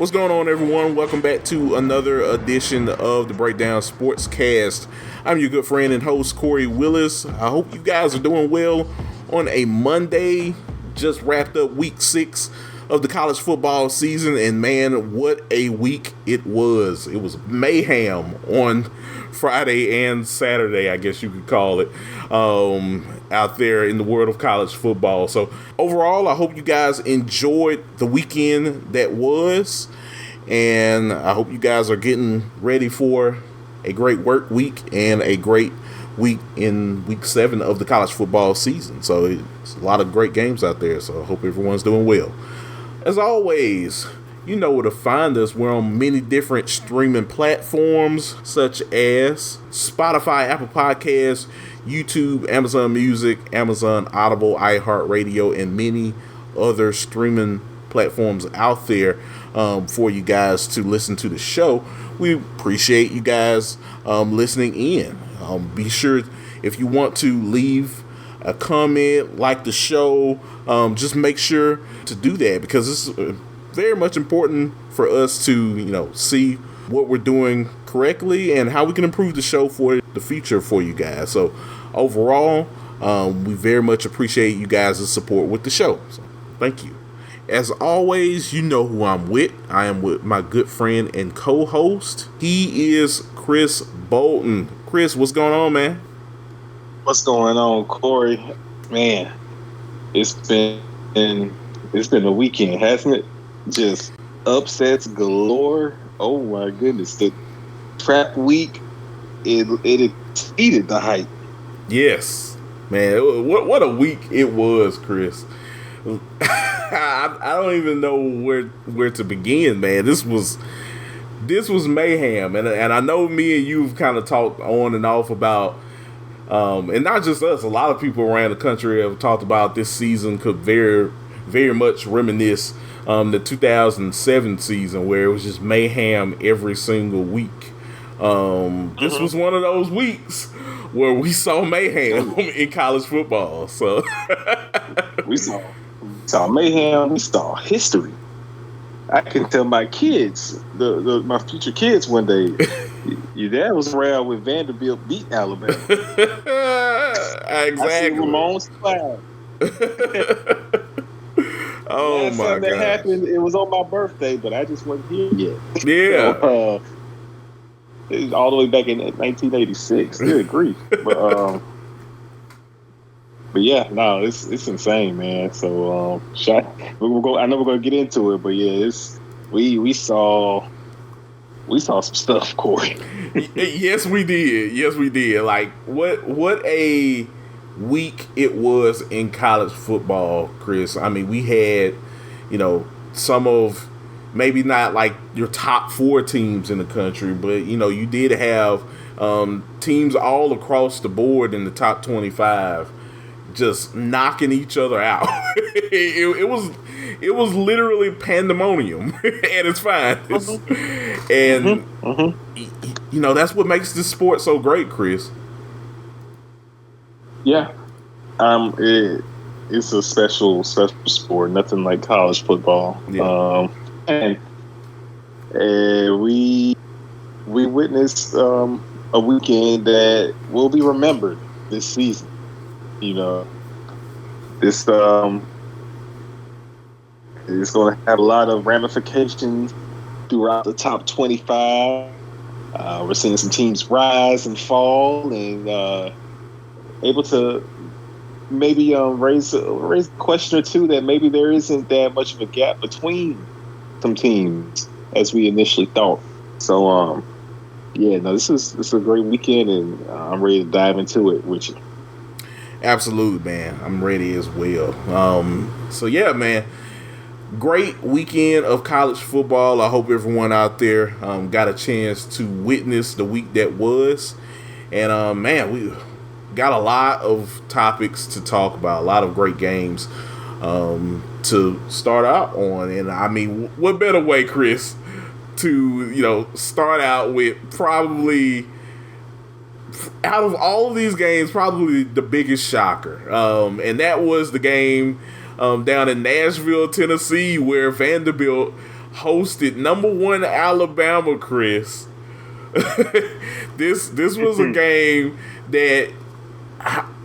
What's going on, everyone? Welcome back to another edition of the Breakdown Sportscast. I'm your good friend and host, Kory Willis. I hope you guys are doing well on a Monday. Just wrapped up week 6 of the college football season, and man, what a week it was. It was mayhem on Friday and Saturday, I guess you could call it, out there in the world of college football. So overall, I hope you guys enjoyed the weekend that was, and I hope you guys are getting ready for a great work week and a great week in week 7 of the college football season. So it's a lot of great games out there, so I hope everyone's doing well. As always, you know where to find us. We're on many different streaming platforms such as Spotify, Apple Podcasts, YouTube, Amazon Music, Amazon Audible, iHeartRadio, and many other streaming platforms out there for you guys to listen to the show. We appreciate you guys listening in. Be sure, if you want to leave a comment, like the show, just make sure to do that, because it's very much important for us to, see what we're doing correctly and how we can improve the show for the future for you guys. So overall, we very much appreciate you guys' support with the show. So thank you. As always, you know who I'm with. I am with my good friend and co-host. He is Chris Bolton. Chris, what's going on, man? What's going on, Kory? Man, it's been a weekend, hasn't it? Just upsets galore. Oh my goodness, the trap week it exceeded the hype. Yes, man. What a week it was, Chris. I don't even know where to begin, man. This was mayhem, and I know me and you've kind of talked on and off about. And not just us, a lot of people around the country have talked about this season could very, very much reminisce the 2007 season, where it was just mayhem every single week. This was one of those weeks where we saw mayhem in college football. So we saw mayhem, we saw history. I can tell my kids, my future kids, one day, your dad was around when Vanderbilt beat Alabama. Exactly. I see Ramon's flag. Oh my God! That happened. It was on my birthday, but I just wasn't here yet. Yeah. So, it was all the way back in 1986. Good grief! But yeah, no, it's insane, man. So we'll go. I know we're gonna get into it, but yeah, we saw some stuff, Kory. Yes, we did. Like what a week it was in college football, Chris. I mean, we had, some of maybe not like your top 4 teams in the country, but you did have teams all across the board in the top 25 just knocking each other out. It was literally pandemonium at its finest. And that's what makes this sport so great, Chris. Yeah. It's a special sport, nothing like college football. Yeah. And we witnessed a weekend that will be remembered this season. This it's going to have a lot of ramifications throughout the top 25. We're seeing some teams rise and fall, and able to maybe raise a question or two that maybe there isn't that much of a gap between some teams as we initially thought. So, this is a great weekend, and I'm ready to dive into it with you. Absolutely, man. I'm ready as well. So yeah, man. Great weekend of college football. I hope everyone out there got a chance to witness the week that was. And man, we got a lot of topics to talk about, a lot of great games to start out on. And I mean, what better way, Chris, to start out with probably, out of all of these games, probably the biggest shocker. And that was the game down in Nashville, Tennessee, where Vanderbilt hosted number one Alabama, Chris. This was a game that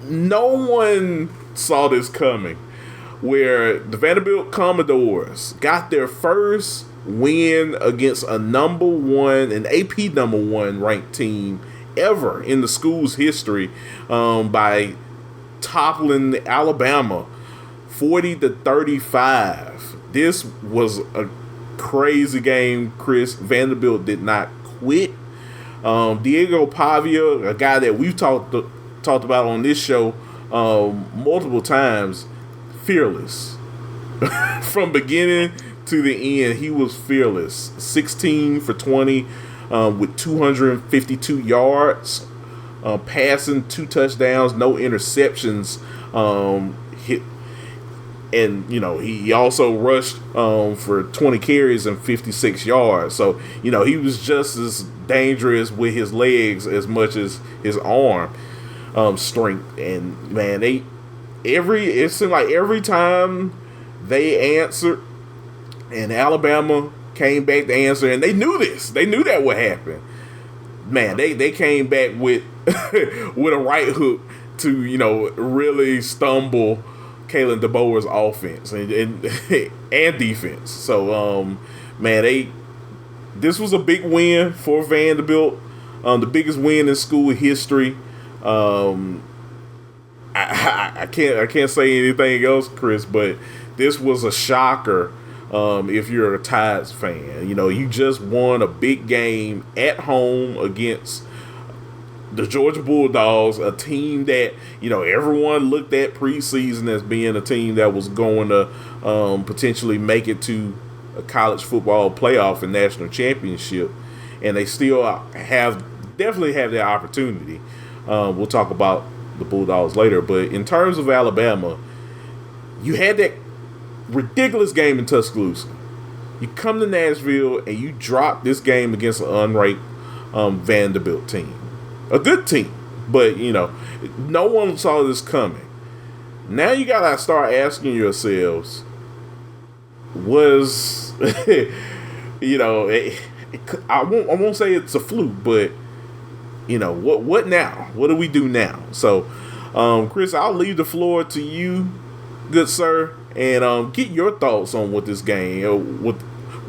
no one saw this coming, where the Vanderbilt Commodores got their first win against an AP number one ranked team ever in the school's history, by toppling Alabama 40-35. This was a crazy game, Chris. Vanderbilt did not quit. Diego Pavia, a guy that we've talked about on this show multiple times, fearless. From beginning to the end, he was fearless. 16 for 20 with 252 yards, passing, 2 touchdowns, no interceptions. And, he also rushed for 20 carries and 56 yards. So, he was just as dangerous with his legs as much as his arm strength. And, man, it seemed like every time they answered and Alabama came back to answer, and they knew this. They knew that would happen. Man, they came back with with a right hook to, really stumble Kalen DeBoer's offense and defense. So, man, this was a big win for Vanderbilt, the biggest win in school history. I can't say anything else, Chris, but this was a shocker. If you're a Tides fan, you just won a big game at home against the Georgia Bulldogs, a team that, everyone looked at preseason as being a team that was going to potentially make it to a college football playoff and national championship. And they still definitely have that opportunity. We'll talk about the Bulldogs later. But in terms of Alabama, you had that ridiculous game in Tuscaloosa. You come to Nashville and you drop this game against an unranked Vanderbilt team. A good team, but, no one saw this coming. Now you got to start asking yourselves, I won't say it's a fluke, but, what now? What do we do now? So, Chris, I'll leave the floor to you, good sir, and get your thoughts on what this game, what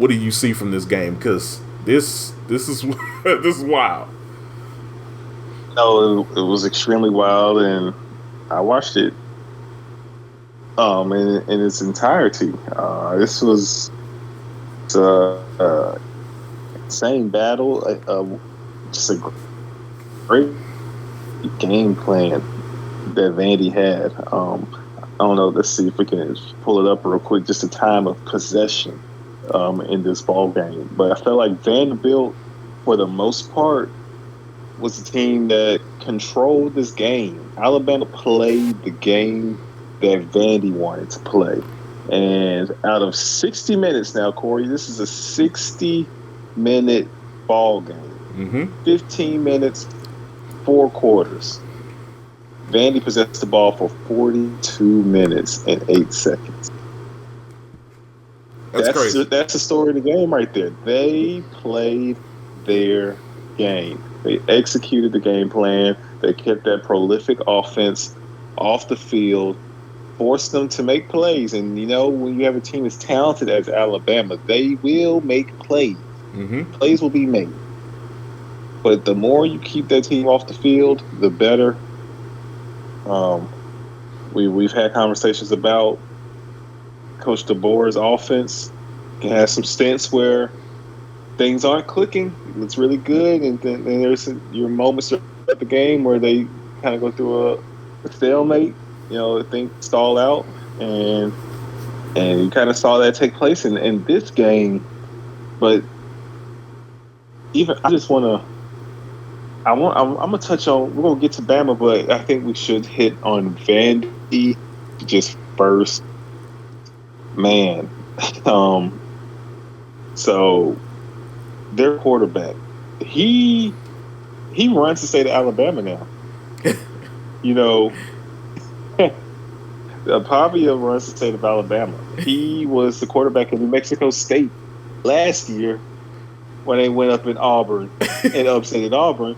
do you see from this game? Because this is this is wild. No, it was extremely wild, and I watched it in its entirety. This was a insane battle, just a great game plan that Vandy had. I don't know. Let's see if we can pull it up real quick. Just the time of possession in this ball game, but I felt like Vanderbilt, for the most part, was the team that controlled this game. Alabama played the game that Vandy wanted to play. And out of 60 minutes now, Kory, this is a 60-minute ball game. Mm-hmm. 15 minutes, 4 quarters. Vandy possessed the ball for 42 minutes and 8 seconds. That's crazy. That's the story of the game right there. They played their game. They executed the game plan. They kept that prolific offense off the field, forced them to make plays. And, when you have a team as talented as Alabama, they will make plays. Mm-hmm. Plays will be made. But the more you keep that team off the field, the better. We've had conversations about Coach DeBoer's offense. He has some stints where things aren't clicking. It's really good, and then there's your moments at the game where they kind of go through a stalemate. Things stall out, and you kind of saw that take place in this game. But even I'm gonna touch on. We're gonna get to Bama, but I think we should hit on Vandy just first. Man, so. Their quarterback, he runs the state of Alabama now. Pavia runs the state of Alabama. He was the quarterback in New Mexico State last year when they went up in Auburn and upset Auburn.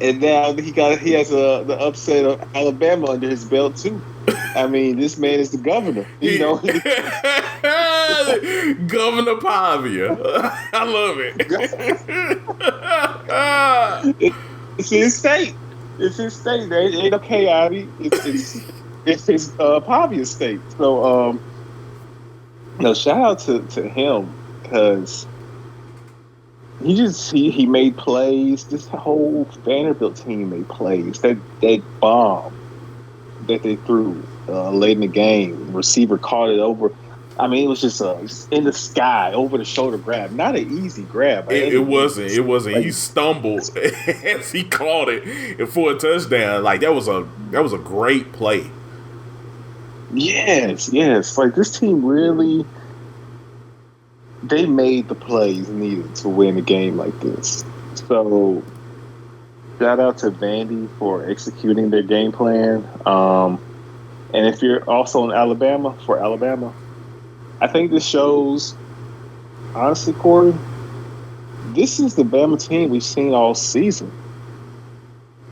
And now he has the upset of Alabama under his belt too. I mean, this man is the governor. You know, Governor Pavia. I love it. it's his state. It's his state. There ain't no chaotic. It's his Pavia state. So no, shout out to him because he made plays. This whole Vanderbilt team made plays. That bomb that they threw late in the game, receiver caught it over. I mean, it was just in the sky, over the shoulder grab. Not an easy grab. It wasn't. Like, he stumbled as he caught it for a touchdown. Like that was a great play. Yes. Like this team really. They made the plays needed to win a game like this. So, shout out to Vandy for executing their game plan. And if you're also in Alabama, I think this shows, honestly, Kory, this is the Bama team we've seen all season.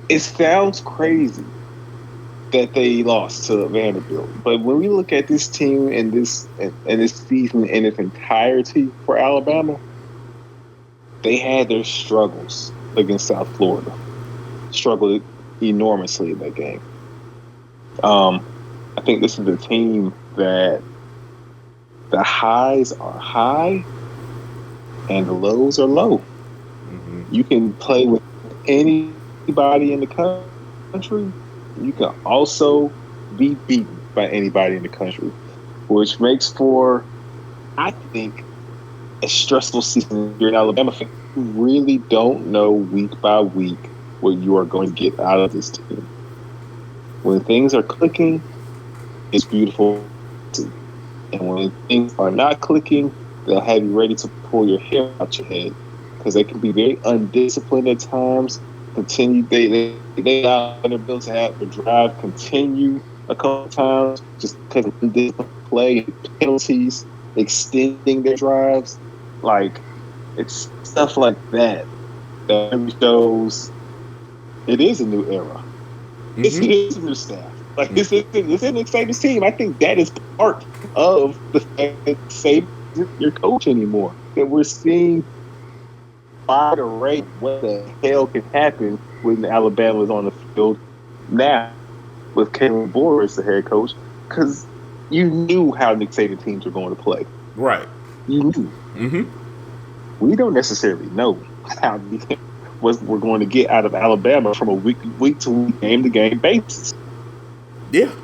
It sounds crazy that they lost to Vanderbilt, but when we look at this team and this season in its entirety for Alabama, they had their struggles against South Florida. Struggled enormously in that game. I think this is a team that the highs are high and the lows are low. Mm-hmm. You can play with anybody in the country. You can also be beaten by anybody in the country, which makes for, I think, a stressful season. If you're an Alabama fan, you really don't know week by week what you are going to get out of this team. When things are clicking, it's beautiful. And when things are not clicking, they'll have you ready to pull your hair out your head because they can be very undisciplined at times. They allow Vanderbilt to have the drive continue a couple times just because of undisciplined play and penalties, extending their drives. Like, it's stuff like that that shows it is a new era. Mm-hmm. It is a new staff. Like, it's an exciting team. I think that is part of the fact that Saban isn't your coach anymore. That we're seeing wide array what the hell can happen when Alabama is on the field now with Kalen Boyer as the head coach, because you knew how Nick Saban teams were going to play. Right. You knew. Mm-hmm. We don't necessarily know how what we're going to get out of Alabama from a week to week, game to game basis. Yeah.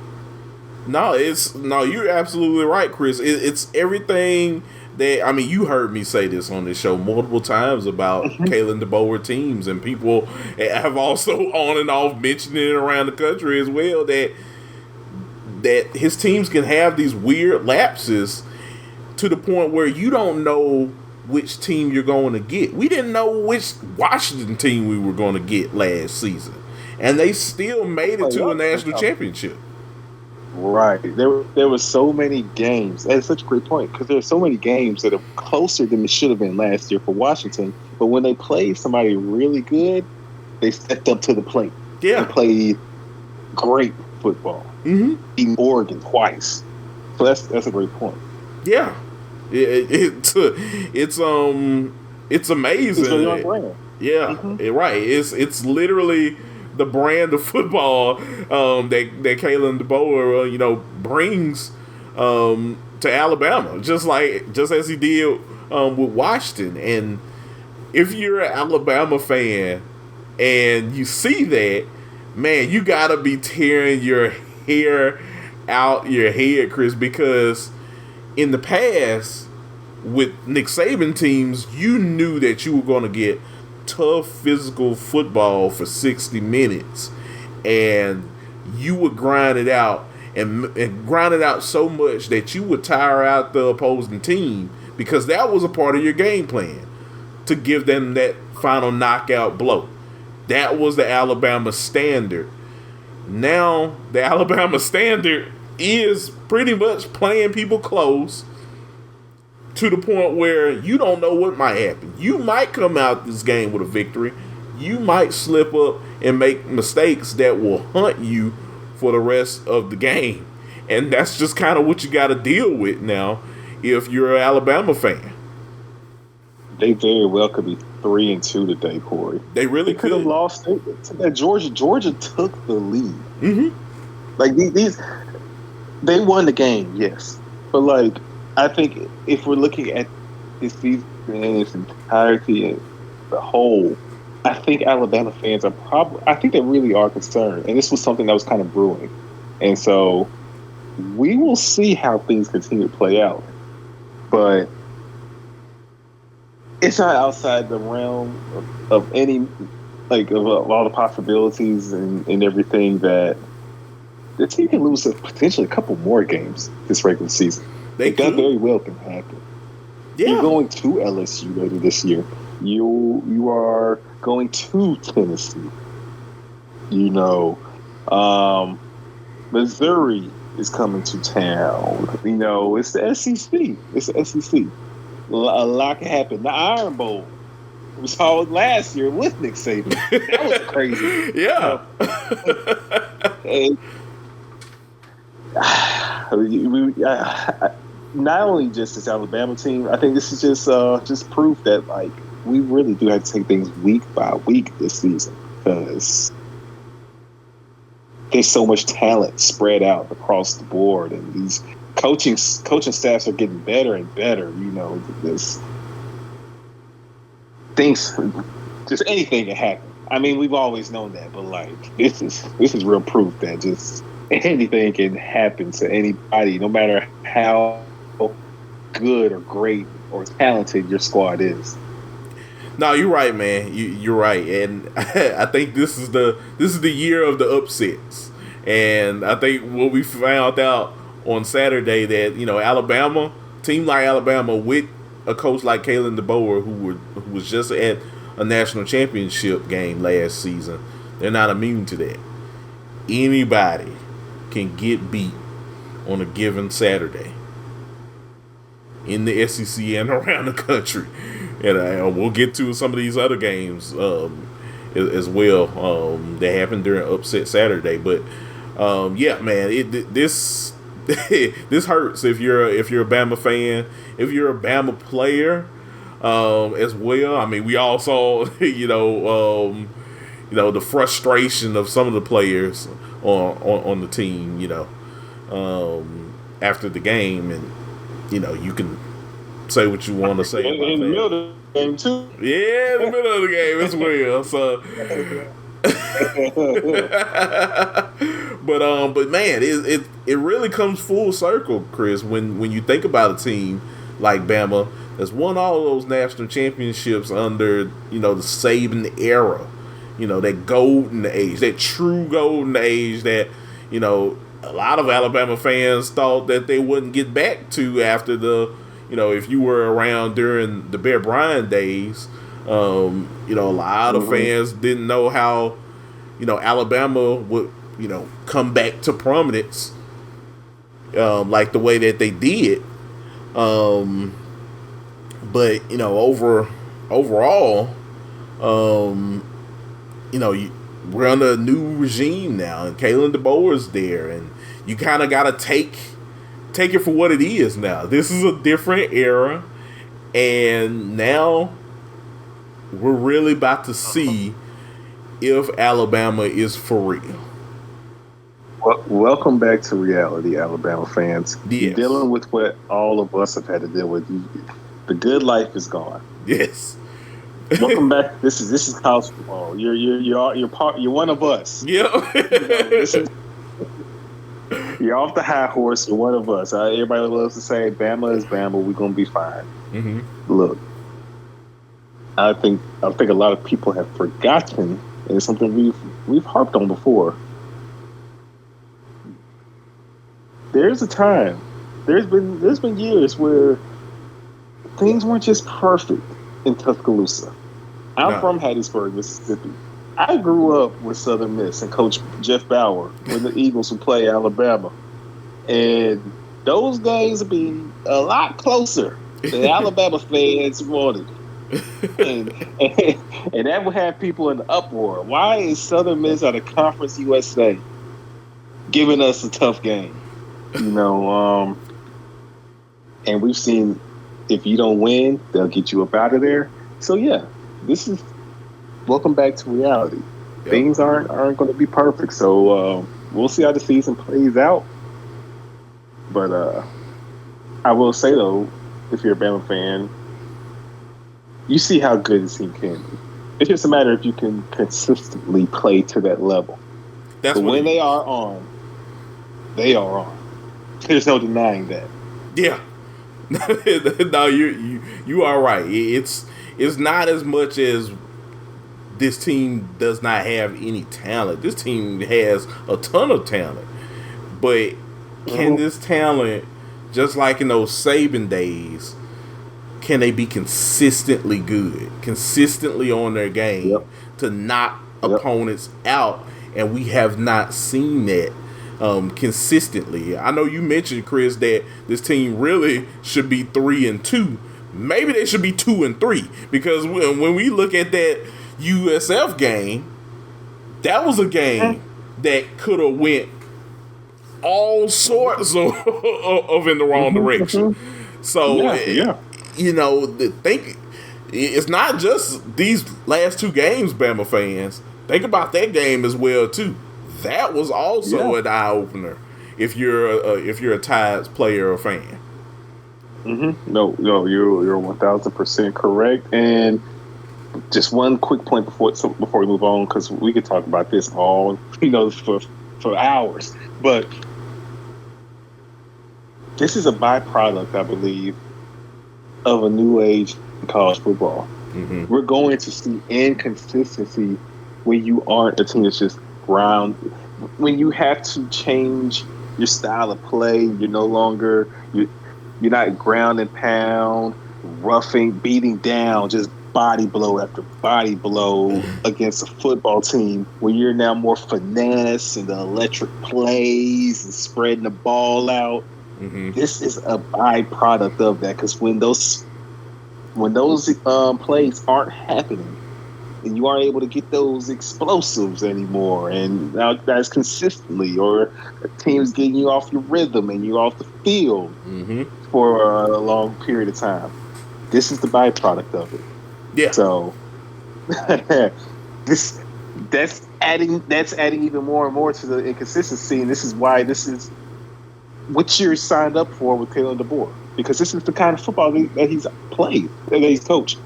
No, you're absolutely right, Chris. It's everything that, I mean, you heard me say this on this show multiple times about Kalen DeBoer teams, and people have also on and off mentioned it around the country as well, that his teams can have these weird lapses to the point where you don't know which team you're going to get. We didn't know which Washington team we were going to get last season, and they still made it to a national championship. Right. There were so many games. That's such a great point, because there are so many games that are closer than it should have been last year for Washington. But when they played somebody really good, they stepped up to the plate. Yeah. They played great football. Mm-hmm. Beating Oregon twice. So that's a great point. Yeah. It's amazing. It's really on brand. Yeah. Mm-hmm. Right. It's literally the brand of football that Kalen DeBoer brings to Alabama, just as he did with Washington. And if you're an Alabama fan and you see that, man, you gotta be tearing your hair out your head, Chris, because in the past with Nick Saban teams, you knew that you were going to get tough physical football for 60 minutes, and you would grind it out and grind it out so much that you would tire out the opposing team, because that was a part of your game plan to give them that final knockout blow. That was the Alabama standard. Now the Alabama standard is pretty much playing people close to the point where you don't know what might happen. You might come out this game with a victory. You might slip up and make mistakes that will haunt you for the rest of the game. And that's just kind of what you got to deal with now if you're an Alabama fan. They very well could be 3-2 today, Kory. They really could have lost. Georgia took the lead. Mm-hmm. Like these, they won the game, yes, but like I think if we're looking at this season in its entirety and the whole, I think Alabama fans are I think they really are concerned, and this was something that was kind of brewing, and so we will see how things continue to play out, but it's not outside the realm of any, like, of all the possibilities and everything that the team can lose potentially a couple more games this regular season. That very well can happen. Yeah. You're going to LSU later this year. You are going to Tennessee. Missouri is coming to town. It's the SEC. It's the SEC. A lot can happen. The Iron Bowl. We saw it last year with Nick Saban. That was crazy. Yeah. Not only just this Alabama team, I think this is just proof that, like, we really do have to take things week by week this season, because there's so much talent spread out across the board, and these coaching staffs are getting better and better. This things, just anything can happen. I mean, we've always known that, but like this is real proof that just anything can happen to anybody, no matter how good or great or talented your squad is. No, you're right, man. You're right, and I think this is the year of the upsets. And I think what we found out on Saturday that Alabama, team like Alabama with a coach like Kalen DeBoer, who was just at a national championship game last season, they're not immune to that. Anybody can get beat on a given Saturday in the SEC and around the country. And we'll get to some of these other games as well that happened during Upset Saturday. But yeah, man, this hurts if you're a Bama fan, if you're a Bama player as well. I mean, we all saw the frustration of some of the players on the team, after the game, and you can say what you want to say about in the that. middle of the game too. Yeah, in the middle of the game as well. So, but man, it really comes full circle, Chris, when you think about a team like Bama that's won all of those national championships under the Saban era, that golden age, that true golden age that a lot of Alabama fans thought that they wouldn't get back to after the. If you were around during the Bear Bryant days, a lot of fans didn't know how, Alabama would, come back to prominence, like the way that they did. But overall, we're under a new regime now, and Kalen DeBoer's there, and you kind of got to take it for what it is now. This is a different era, and now we're really about to see if Alabama is for real. Well, welcome back to reality, Alabama fans. Yes. You're dealing with what all of us have had to deal with. The good life is gone. Yes. Welcome back. This is college football. You're one of us. Yeah. You're off the high horse. You're one of us. Everybody loves to say, Bama is Bama. We're going to be fine. Mm-hmm. Look, I think a lot of people have forgotten, and it's something we've harped on before. There's a time. There's been years where things weren't just perfect in Tuscaloosa. I'm from Hattiesburg, Mississippi. I grew up with Southern Miss and Coach Jeff Bauer when the Eagles would play Alabama. And those games would be a lot closer The Alabama fans wanted. And, and that would have people in uproar. Why is Southern Miss out of Conference USA giving us a tough game? And we've seen if you don't win, they'll get you up out of there. So yeah, this is welcome back to reality. Yep. Things aren't going to be perfect. So we'll see how the season plays out. But I will say though, if you're a Bama fan, you see how good this team can be. It's just a matter if you can consistently play to that level. But when they are on, they are on. There's no denying that. Yeah. No, you are right. It's not as much as this team does not have any talent. This team has a ton of talent. But can this talent, just like in those Saban days, can they be consistently good, consistently on their game to knock opponents out? And we have not seen that consistently. I know you mentioned, Chris, that this team really should be 3-2. Maybe they should be 2-3, because when we look at that USF game, that was a game that could have went all sorts of in the wrong direction. So it's not just these last two games, Bama fans. Think about that game as well too. That was also an eye opener if you're a Tides player or fan. Mm-hmm. No, you're 1,000% correct. And just one quick point before we move on, because we could talk about this all for hours. But this is a byproduct, I believe, of a new age in college football. Mm-hmm. We're going to see inconsistency when you aren't a team that's just ground. When you have to change your style of play, you're no longer you're not ground and pound, roughing, beating down, just body blow after body blow against a football team. Where you're now more finesse and the electric plays and spreading the ball out. Mm-hmm. This is a byproduct of that, because when those plays aren't happening, and you aren't able to get those explosives anymore, and now that's consistently, or a team's getting you off your rhythm and you're off the field for a long period of time. This is the byproduct of it. Yeah. So that's adding even more and more to the inconsistency, and this is why this is what you're signed up for with Kalen DeBoer, because this is the kind of football that he's played, that he's coached.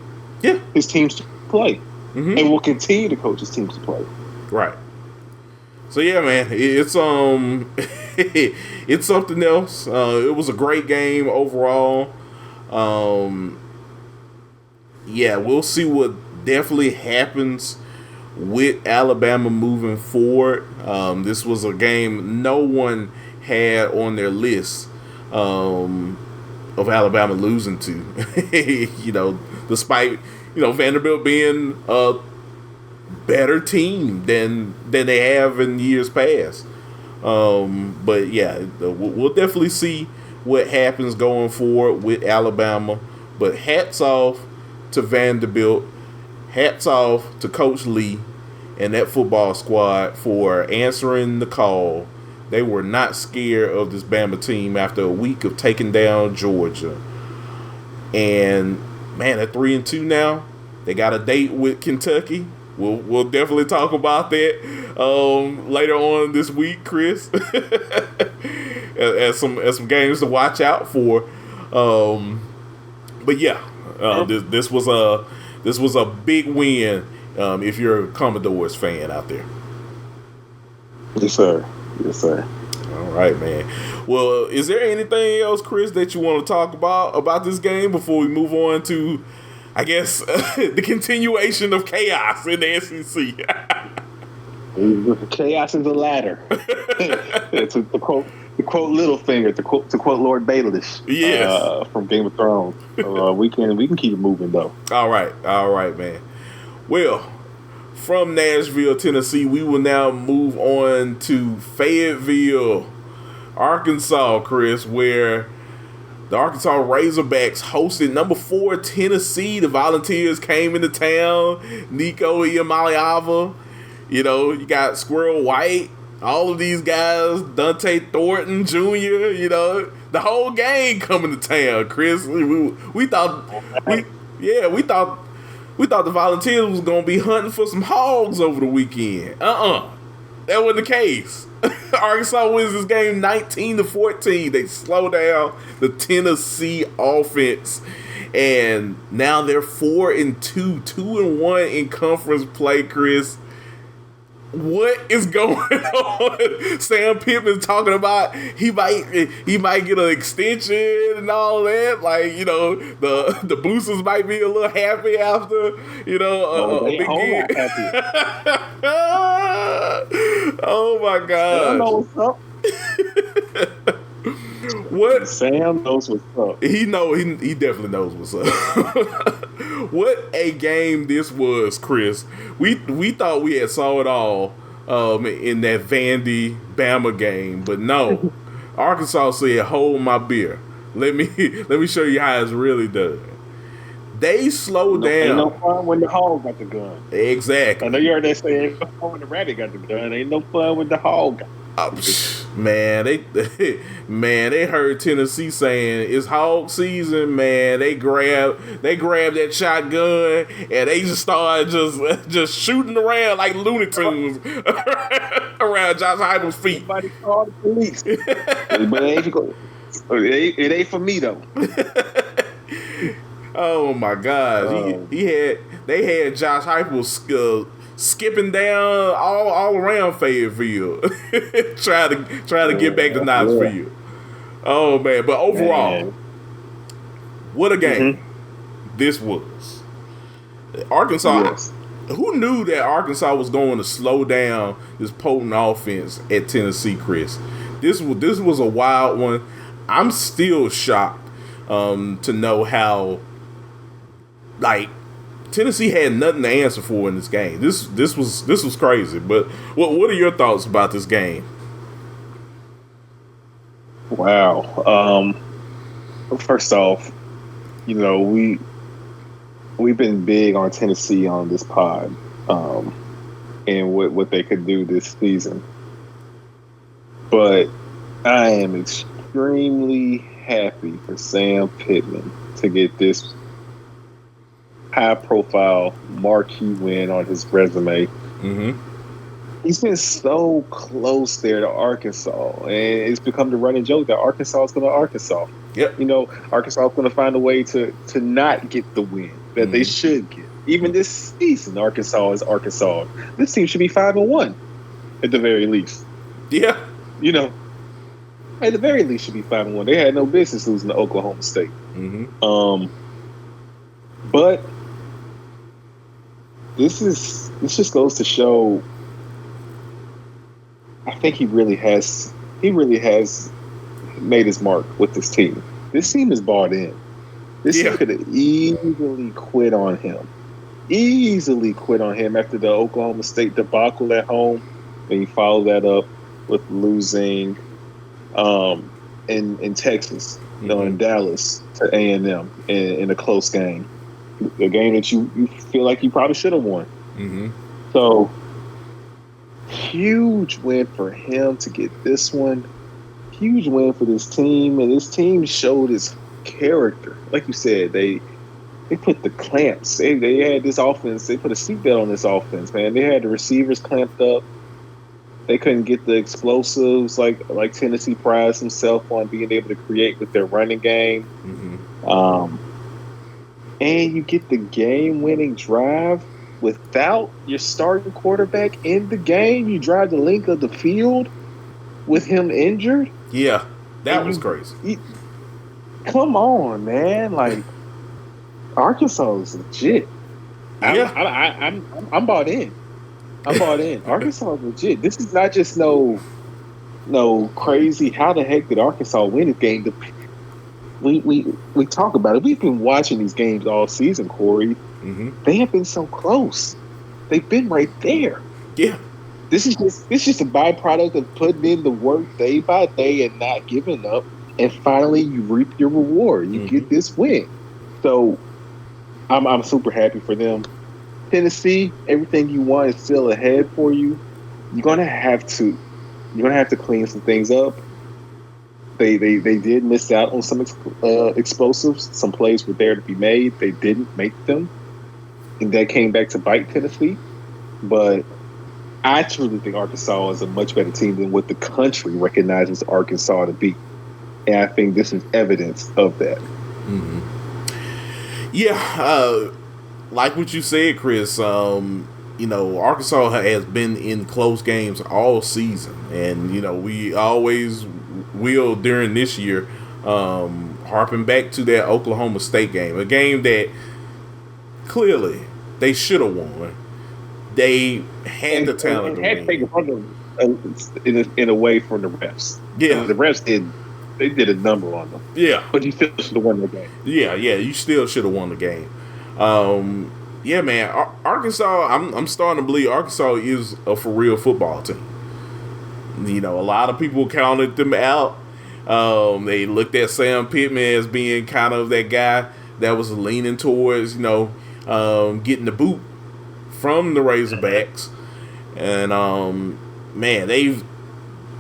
Yeah, his teams to play. Mm-hmm. And will continue to coach his teams to play. Right. So yeah, man, it's it's something else. It was a great game overall. We'll see what definitely happens with Alabama moving forward. This was a game no one had on their list of Alabama losing to. Despite Vanderbilt being a better team than they have in years past. But yeah, we'll definitely see what happens going forward with Alabama. But hats off to Vanderbilt. Hats off to Coach Lee and that football squad for answering the call. They were not scared of this Bama team after a week of taking down Georgia. And man, at 3-2 now, they got a date with Kentucky. We'll definitely talk about that later on this week, Chris. as some games to watch out for. But yeah, this was a big win if you're a Commodores fan out there. Yes, sir. Yes, sir. All right, man. Well, is there anything else, Chris, that you want to talk about this game before we move on to, I guess, the continuation of chaos in the SEC? Chaos is a ladder. to quote Littlefinger, to quote Lord Baelish, from Game of Thrones. We can keep it moving though. All right, man. Well, from Nashville, Tennessee, we will now move on to Fayetteville, Arkansas, Chris, where The Arkansas Razorbacks hosted number 4 Tennessee. The Volunteers came into town. Nico Iamaleava. You know, you got Squirrel White. All of these guys. Dante Thornton Jr. You know, the whole gang coming to town. Chris, we thought we thought the Volunteers was gonna be hunting for some hogs over the weekend. That wasn't the case. Arkansas wins this game 19-14. They slow down the Tennessee offense, and now they're 4-2, 2-1 in conference play. Chris, what is going on? Sam Pittman talking about he might get an extension and all that. Like, you know, the boosters might be a little happy after, you know, a big game. Oh my God! Sam knows what's up. What? Sam knows what's up. He definitely knows what's up. What a game this was, Chris. We thought we had saw it all in that Vandy Bama game, but no. Arkansas said, "Hold my beer. Let me show you how it's really done." They slowed down. Ain't no fun when the hog got the gun. Exactly. I know you heard that saying, ain't no fun when the rabbit got the gun. Ain't no fun when the hog got Man, they heard Tennessee saying it's hog season. Man, they grabbed that shotgun and they just started just shooting around like Looney Tunes around Josh Heupel's feet. Somebody called the police, but it ain't for me though. Oh my God! They had Josh Heupel skipping down all around Fayetteville, trying to get back to Knoxville. Oh man! But overall, what a game this was. Arkansas. Yes. Who knew that Arkansas was going to slow down this potent offense at Tennessee, Chris? This was a wild one. I'm still shocked to know how, like, Tennessee had nothing to answer for in this game. This was crazy. But what are your thoughts about this game? Wow. First off, you know, we've been big on Tennessee on this pod, and what they could do this season. But I am extremely happy for Sam Pittman to get this high-profile marquee win on his resume. Mm-hmm. He's been so close there to Arkansas, and it's become the running joke that Arkansas is going to Arkansas. Yep. You know, Arkansas is going to find a way to not get the win that they should get. Even this season, Arkansas is Arkansas. This team should be 5-1 at the very least. Yeah. You know, at the very least should be 5-1. They had no business losing to Oklahoma State. Mm-hmm. But this just goes to show. I think he really has made his mark with this team. This team is bought in. This team could have easily quit on him. After the Oklahoma State debacle at home. And you follow that up with losing in Texas, you know, in Dallas to A&M in a close game. A game that you feel like you probably should have won. Mm-hmm. So, huge win for him to get this one. Huge win for this team. And this team showed its character. Like you said, they put the clamps. They had this offense. They put a seatbelt on this offense, man. They had the receivers clamped up. They couldn't get the explosives like Tennessee prides himself on being able to create with their running game. Mm-hmm. And you get the game-winning drive without your starting quarterback in the game. You drive the length of the field with him injured. Yeah, that was crazy. Come on, man! Like, Arkansas is legit. Yeah. I'm bought in. Arkansas is legit. This is not just no crazy. How the heck did Arkansas win this game? We talk about it. We've been watching these games all season, Kory. Mm-hmm. They have been so close. They've been right there. Yeah. This is just a byproduct of putting in the work day by day and not giving up and finally you reap your reward. You get this win. So I'm super happy for them. Tennessee, everything you want is still ahead for you. You're gonna have to clean some things up. They did miss out on some explosives. Some plays were there to be made. They didn't make them, and that came back to bite Tennessee. But I truly think Arkansas is a much better team than what the country recognizes Arkansas to be, and I think this is evidence of that. Mm-hmm. Yeah, like what you said, Chris. Arkansas has been in close games all season, and we always will during this year, harping back to that Oklahoma State game, a game that clearly they should have won. They had the talent to win. Take in a way from the refs. Yeah, the refs did a number on them. Yeah, but you still should have won the game. Yeah, you still should have won the game. Yeah, man, Arkansas. I'm starting to believe Arkansas is a for real football team. A lot of people counted them out. They looked at Sam Pittman as being kind of that guy that was leaning towards, getting the boot from the Razorbacks. And man,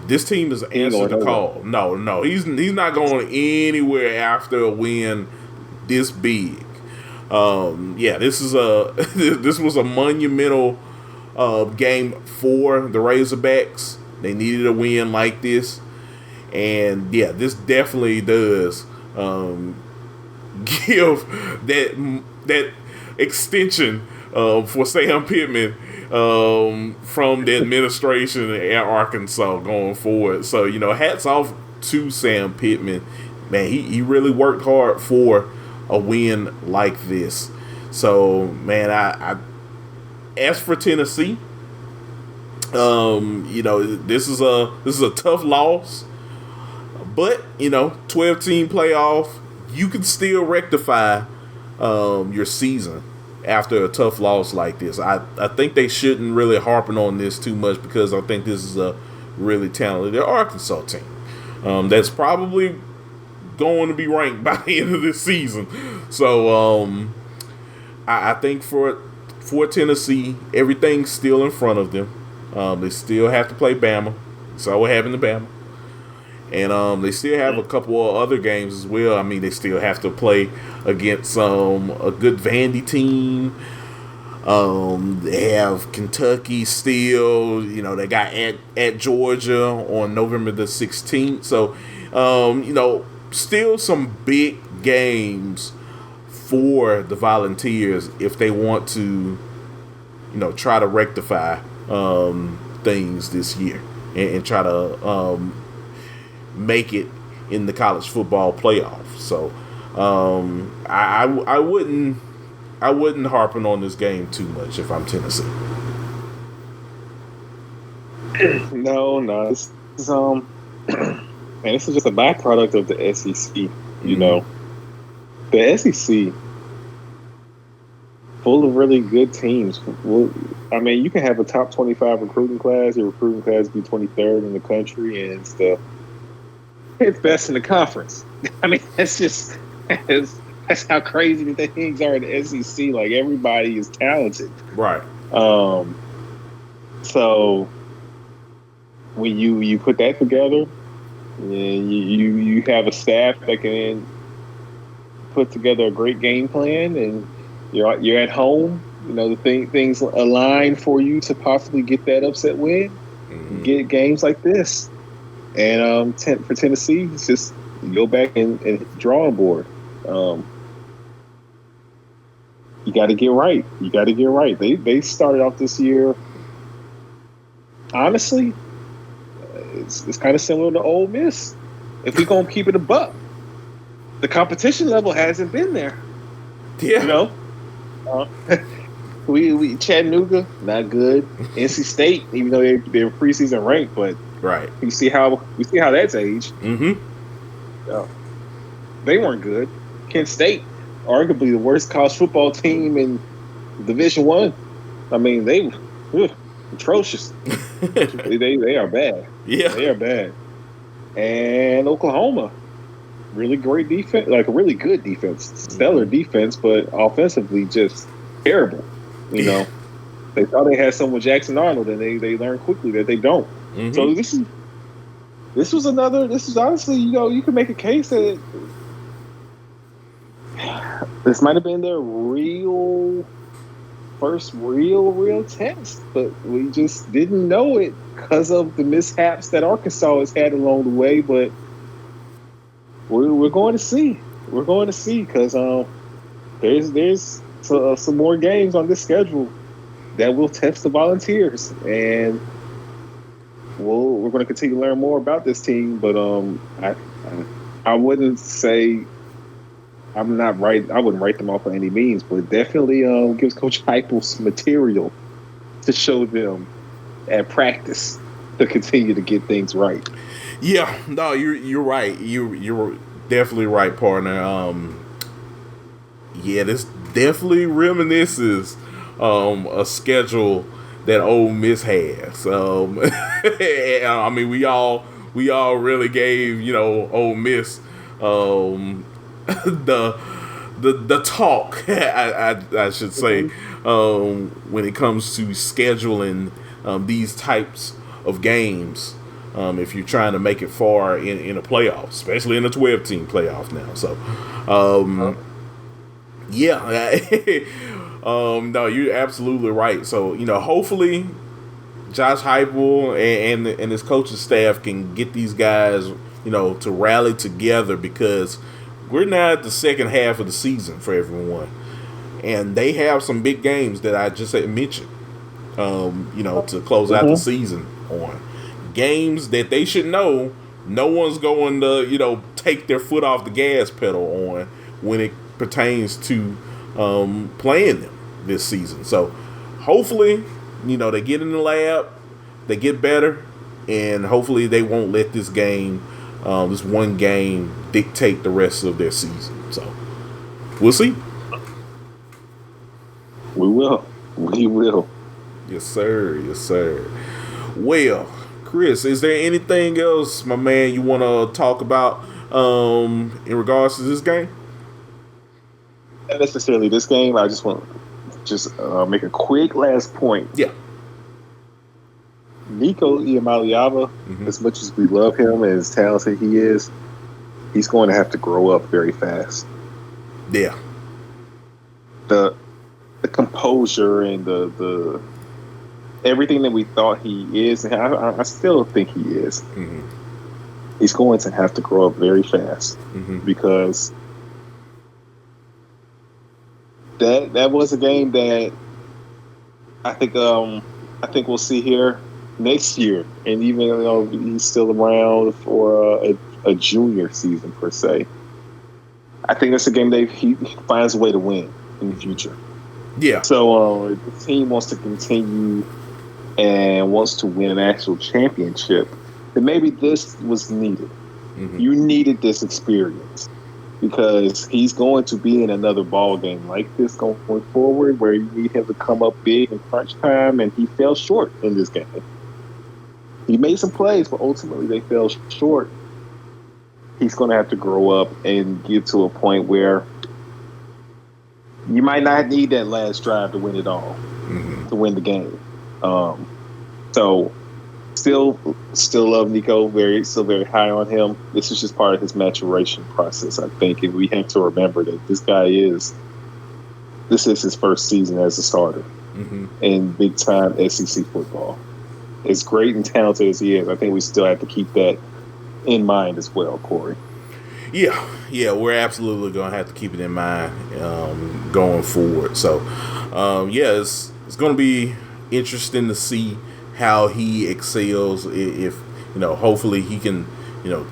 this team has answered the call. No, he's not going anywhere after a win this big. This was a monumental game for the Razorbacks. They needed a win like this, and this definitely does give that extension for Sam Pittman from the administration at Arkansas going forward. So hats off to Sam Pittman. Man, he really worked hard for a win like this. So man, I as for Tennessee, this is a tough loss, but 12-team playoff, you can still rectify your season after a tough loss like this. I think they shouldn't really harping on this too much, because I think this is a really talented Arkansas team that's probably going to be ranked by the end of this season. So I think for Tennessee, everything's still in front of them. They still have to play Bama. So what happened to Bama? And they still have a couple of other games as well. I mean, they still have to play against a good Vandy team. They have Kentucky still. They got at Georgia on November the 16th. So, still some big games for the Volunteers if they want to, try to rectify things this year and try to make it in the college football playoff. So I wouldn't harping on this game too much if I'm Tennessee. No, this is man, this is just a byproduct of the SEC. The SEC full of really good teams. Well, I mean, you can have a top 25 recruiting class. Your recruiting class be 23rd in the country, and it's best in the conference. I mean, that's how crazy the things are in the SEC. Like, everybody is talented, right? So when you put that together, and you have a staff that can put together a great game plan, and you're at home. The things align for you to possibly get that upset win, get games like this. And for Tennessee, it's just go back and drawing board. You got to get right. They started off this year. Honestly, it's kind of similar to Ole Miss. If we're gonna keep it a buck, the competition level hasn't been there. Yeah. We Chattanooga, not good. NC State, even though they're preseason ranked, but right. We see how that's aged. Mm-hmm. They weren't good. Kent State, arguably the worst college football team in Division I. I mean, they atrocious. they are bad. Yeah, they are bad. And Oklahoma, really great defense, like a really good defense, stellar defense, but offensively just terrible. You know, they thought they had someone Jackson Arnold, and they learned quickly that they don't. Mm-hmm. So this is honestly, you know, you can make a case that this might have been their first real test, but we just didn't know it because of the mishaps that Arkansas has had along the way. But we're going to see. We're going to see because there's some more games on this schedule that will test the Volunteers, and we're going to continue to learn more about this team. But I wouldn't say I'm not right. I wouldn't write them off by any means, but it definitely gives Coach Heupel some material to show them at practice to continue to get things right. Yeah, no, you're right. You're definitely right, partner. Yeah, this definitely reminisces a schedule that Ole Miss has. I mean, we all really gave, you know, Ole Miss the talk, I should say, when it comes to scheduling these types of games. If you're trying to make it far in a playoff, especially in a 12-team playoff now. So, yeah, no, you're absolutely right. So, you know, hopefully Josh Heupel and his coaching staff can get these guys, you know, to rally together, because we're now at the second half of the season for everyone, and they have some big games that I just mentioned, you know, to close out the season on. Games that they should know no one's going to, you know, take their foot off the gas pedal on when it pertains to playing them this season. So hopefully, you know, they get in the lab, they get better, and hopefully they won't let this game, this one game, dictate the rest of their season. So we'll see. We will. Yes, sir. Yes, sir. Well, Chris, is there anything else, my man, you want to talk about in regards to this game? Not necessarily this game. I just want to make a quick last point. Yeah. Nico Iamaleava, as much as we love him and as talented he is, he's going to have to grow up very fast. Yeah. The composure and the everything that we thought he is, and I still think he is. He's going to have to grow up very fast because that was a game that I think we'll see here next year, and even though he's still around for a junior season per se, I think that's a game that he finds a way to win in the future. Yeah. So if the team wants to continue and wants to win an actual championship, then maybe this was needed. You needed this experience, because he's going to be in another ball game like this going forward, where you need him to come up big in crunch time, and he fell short in this game. He made some plays, but ultimately they fell short. He's going to have to grow up and get to a point where you might not need that last drive to win it all, to win the game. So still love Nico, still very high on him. This is just part of his maturation process, I think. And we have to remember that this is his first season as a starter in big time SEC football. As great and talented as he is, I think we still have to keep that in mind as well, Kory. Yeah, we're absolutely going to have to keep it in mind going forward. So, it's going to be interesting to see how he excels. If, you know, hopefully he can, you know,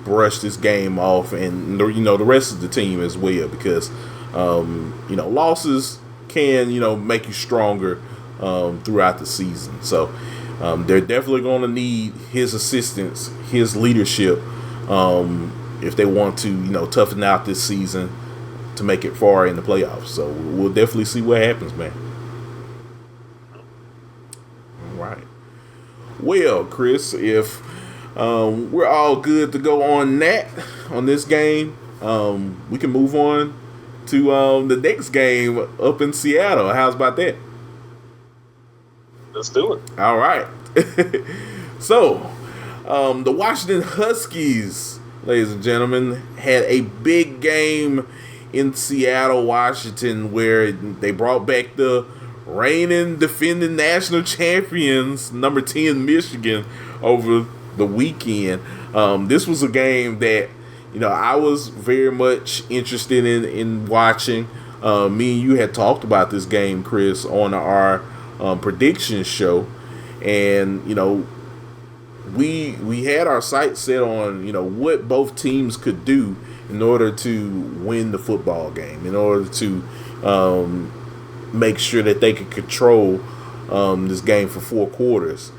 brush this game off, and, you know, the rest of the team as well, because, you know, losses can, you know, make you stronger throughout the season. So, they're definitely going to need his assistance, his leadership, if they want to, you know, toughen out this season to make it far in the playoffs. So we'll definitely see what happens, man. All right. Well, Chris, if We're all good to go on this game. We can move on to the next game up in Seattle. How's about that? Let's do it. All right. So, the Washington Huskies, ladies and gentlemen, had a big game in Seattle, Washington, where they brought back the reigning defending national champions, number 10 Michigan, over the weekend. This was a game that, I was very much interested in watching. Me and you had talked about this game, Chris, on our prediction show, and we had our sights set on what both teams could do in order to win the football game, in order to make sure that they could control this game for 4 quarters.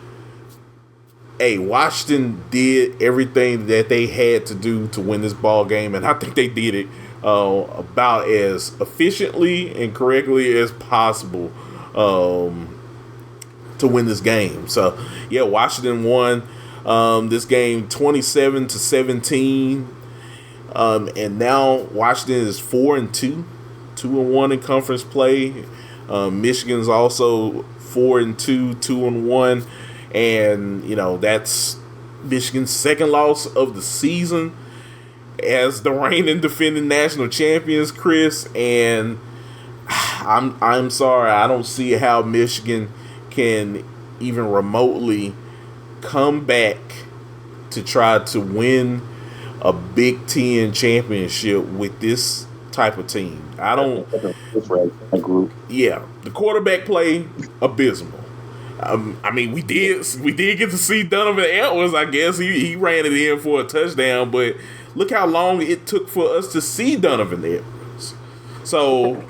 Hey, Washington did everything that they had to do to win this ball game, and I think they did it about as efficiently and correctly as possible to win this game. So, yeah, Washington won this game 27-17, and now Washington is 4-2, 2-1 in conference play. Michigan's also 4-2, 2-1. And, that's Michigan's second loss of the season as the reigning defending national champions, Chris. And I'm sorry, I don't see how Michigan can even remotely come back to try to win a Big Ten championship with this type of team. I don't. Yeah, the quarterback play abysmal. I mean, we did get to see Donovan Edwards. I guess he ran it in for a touchdown, but look how long it took for us to see Donovan Edwards. So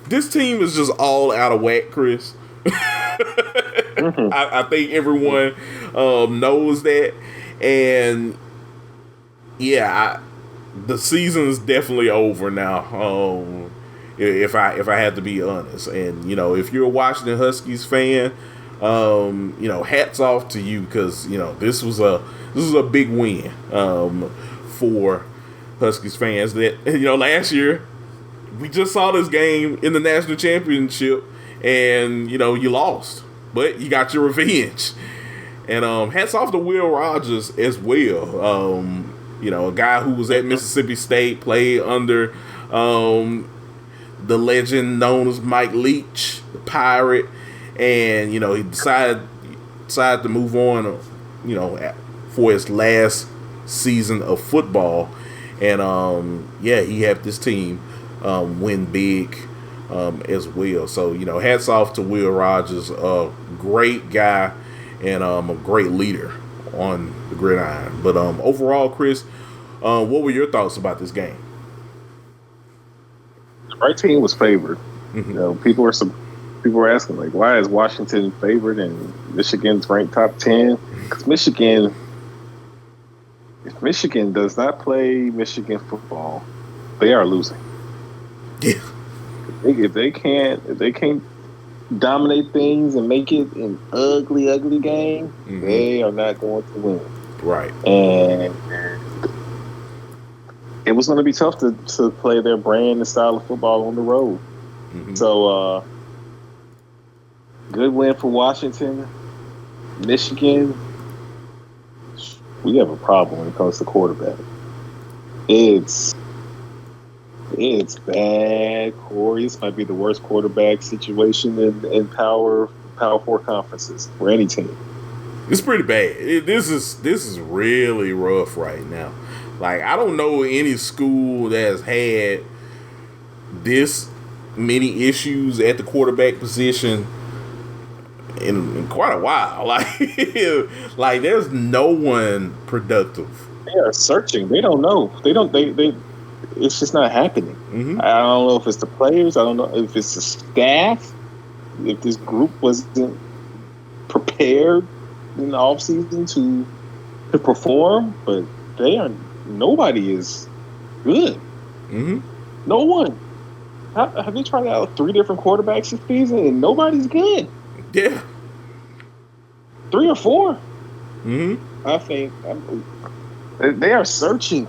this team is just all out of whack, Chris. I think everyone knows that, and yeah, the season is definitely over now. If I had to be honest, and if you're a Washington Huskies fan, hats off to you, because this was a big win for Huskies fans. That last year we just saw this game in the national championship, and you lost, but you got your revenge. And hats off to Will Rogers as well. A guy who was at Mississippi State, played under the legend known as Mike Leach, the Pirate, and he decided to move on, for his last season of football, and he helped this team win big as well. So hats off to Will Rogers, a great guy and a great leader on the gridiron. But overall, Chris, what were your thoughts about this game? Our team was favored. People were asking, like, why is Washington favored and Michigan's ranked top 10? Because if Michigan does not play Michigan football, they are losing. Yeah. If they can't dominate things and make it an ugly game, they are not going to win. Right. And it was going to be tough to play their brand and style of football on the road. So, good win for Washington. Michigan, we have a problem when it comes to quarterback. It's bad, Kory. This might be the worst quarterback situation in Power 4 conferences for any team. It's pretty bad. This is really rough right now. Like, I don't know any school that has had this many issues at the quarterback position in quite a while. Like there's no one productive. They are searching. They don't know. They it's just not happening. I don't know if it's the players. I don't know if it's the staff. If this group wasn't prepared in the offseason to perform, but nobody is good. No one. Have they tried out 3 different quarterbacks this season and nobody's good? Yeah. 3 or 4. I think they are searching,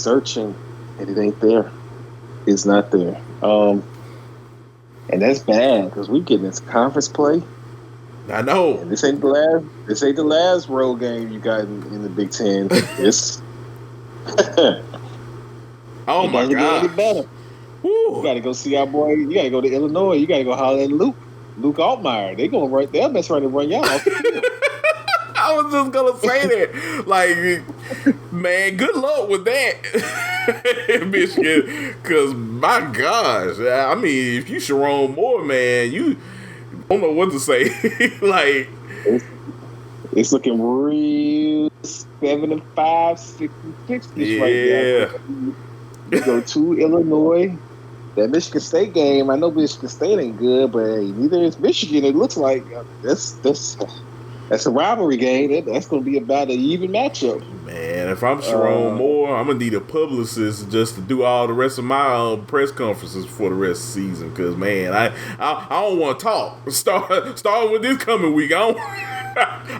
and it ain't there. It's not there. And that's bad because we getting into conference play. I know. And this ain't the last. This ain't the last road game you got in the Big Ten. It's oh my god! Get better. You got to go see our boy. You got to go to Illinois. You got to go holler at Luke Altmaier. They going right there. Mess around and run y'all off the field. I was just gonna say that. Like, man, good luck with that, Michigan. Because my gosh, I mean, if you Sharon Moore, man, you don't know what to say. Like, it's looking real 7-5, 6-6 yeah. Right now. You go to Illinois. That Michigan State game, I know Michigan State ain't good, but hey, neither is Michigan. It looks like that's a rivalry game. That's going to be about an even matchup. Man, if I'm Sharon Moore, I'm going to need a publicist just to do all the rest of my press conferences for the rest of the season. Because, man, I don't want to talk. Start with this coming week. I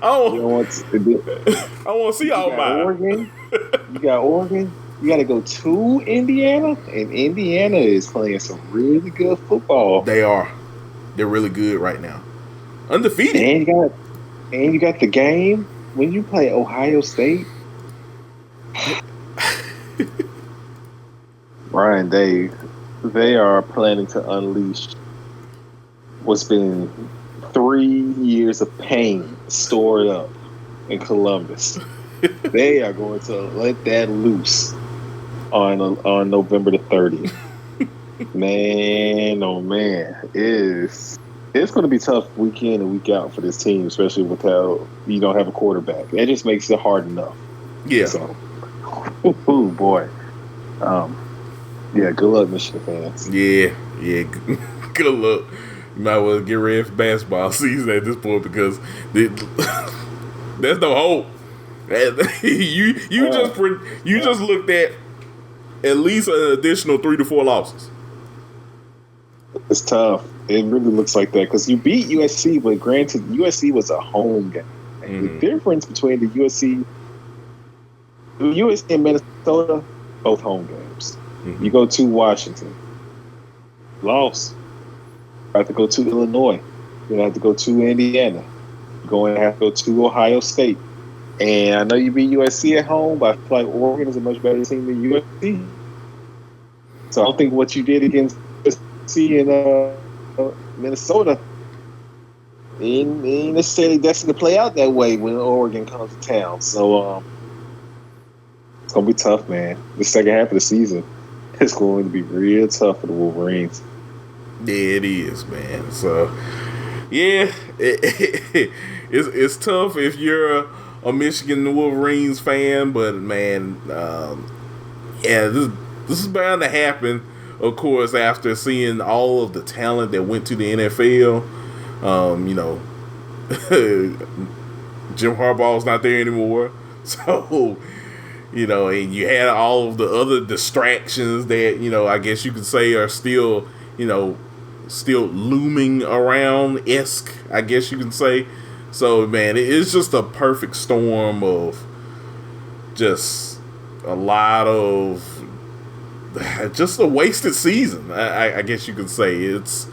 don't want to see all mine. Oregon. You got Oregon. You got to go to Indiana. And Indiana is playing some really good football. They are. They're really good right now. Undefeated. And you got the game when you play Ohio State. Brian Dave, they are planning to unleash what's been 3 years of pain stored up in Columbus. They are going to let that loose on November the 30th. Man, oh man, it's going to be tough week in and week out for this team, especially with how you don't have a quarterback. That just makes it hard enough. Yeah. So, oh boy. Yeah, good luck, Michigan fans. Yeah, good luck. You might well get ready for basketball season at this point because there's no hope. You just looked at least an additional 3 to 4 losses. It's tough. It really looks like that because you beat USC, but granted, USC was a home game. The difference between the USC and Minnesota, both home games. You go to Washington, loss. You have to go to Illinois. You have to go to Indiana. You're going to have to go to Ohio State. And I know you beat USC at home, but I feel like Oregon is a much better team than USC. So I don't think what you did against USC and Minnesota ain't necessarily destined to play out that way when Oregon comes to town. So it's going to be tough, man. The second half of the season is going to be real tough for the Wolverines. Yeah, it is, man. So, yeah, it's tough if you're a Michigan Wolverines fan, but, man, yeah, this is bound to happen. Of course, after seeing all of the talent that went to the NFL, Jim Harbaugh's not there anymore. So, and you had all of the other distractions that, I guess you could say are still, still looming around, I guess you can say. So, man, it's just a perfect storm of just a lot of just a wasted season. I guess you could say it's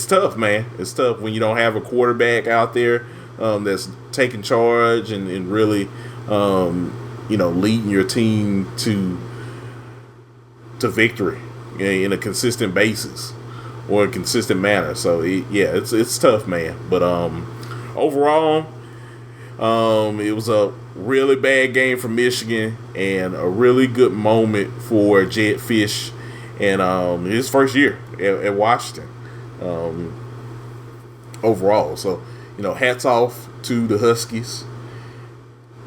tough, man. It's tough when you don't have a quarterback out there that's taking charge and really, leading your team to victory in a consistent basis or a consistent manner. So it's tough, man. But overall, it was a really bad game for Michigan and a really good moment for Jedd Fisch and his first year at Washington overall. So, hats off to the Huskies,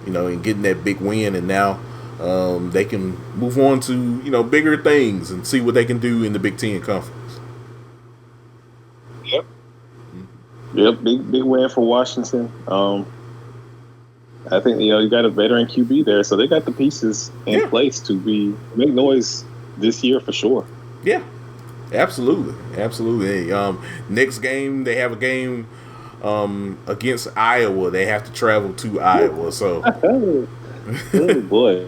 and getting that big win. And now they can move on to, bigger things and see what they can do in the Big Ten Conference. Yep, big win for Washington. I think you got a veteran QB there, so they got the pieces in place to make noise this year for sure. Yeah, absolutely. Next game they have a game against Iowa. They have to travel to Iowa. So, oh boy.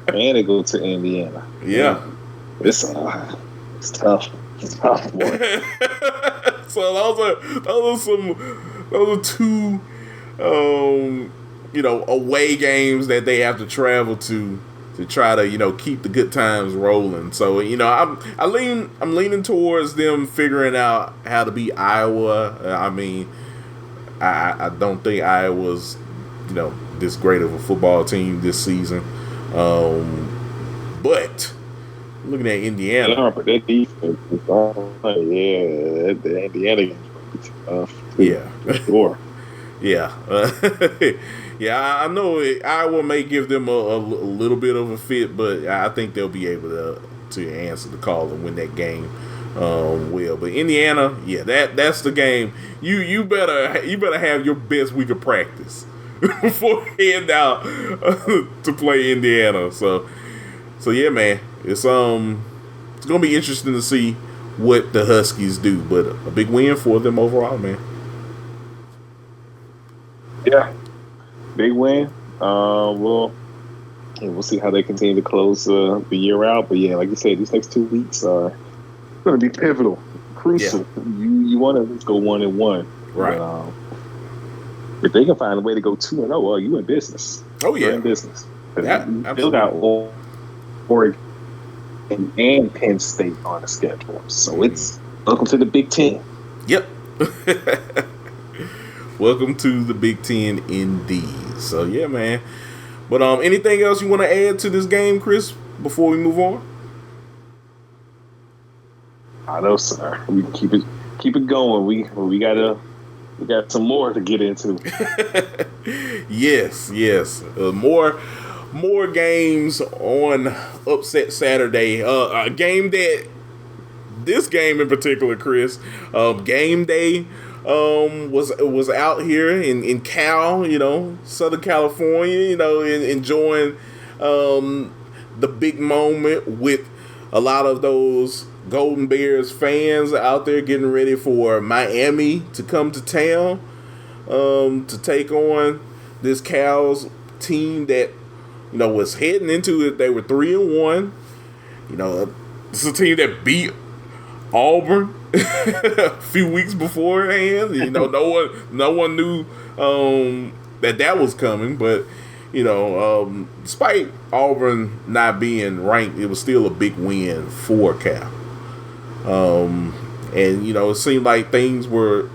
And they go to Indiana. Yeah. It's tough. It's tough, boy. So those are two away games that they have to travel to try to keep the good times rolling. So I'm leaning towards them figuring out how to beat Iowa. I mean, I don't think Iowa's this great of a football team this season. But looking at Indiana, yeah, but that defense is the Indiana game's gonna be tough. Yeah, for sure. Yeah, yeah. I know Iowa may give them a little bit of a fit, but I think they'll be able to answer the call and win that game well. But Indiana, yeah, that's the game. You better have your best week of practice before heading out to play Indiana. So yeah, man, it's gonna be interesting to see what the Huskies do, but a big win for them overall, man. Yeah, big win. We'll see how they continue to close the year out. But yeah, like you said, these next 2 weeks are going to be pivotal, crucial. Yeah. You want to go 1-1, right? But, if they can find a way to go 2-0, well, you in business. Oh yeah, you're in business. Yeah, still got Oregon and Penn State on the schedule, so it's welcome to the Big Ten. Yep. Welcome to the Big Ten, indeed. So yeah, man. But anything else you want to add to this game, Chris, before we move on? I know, sir. We can keep it going. We got some more to get into. Yes. More games on Upset Saturday. A game this game in particular, Chris, game day. Was out here in Cal, Southern California, enjoying the big moment with a lot of those Golden Bears fans out there getting ready for Miami to come to town to take on this Cal's team that was heading into it. They were 3-1. It's a team that beat Auburn a few weeks beforehand. No one knew that was coming, but despite Auburn not being ranked, it was still a big win for Cal. And it seemed like things were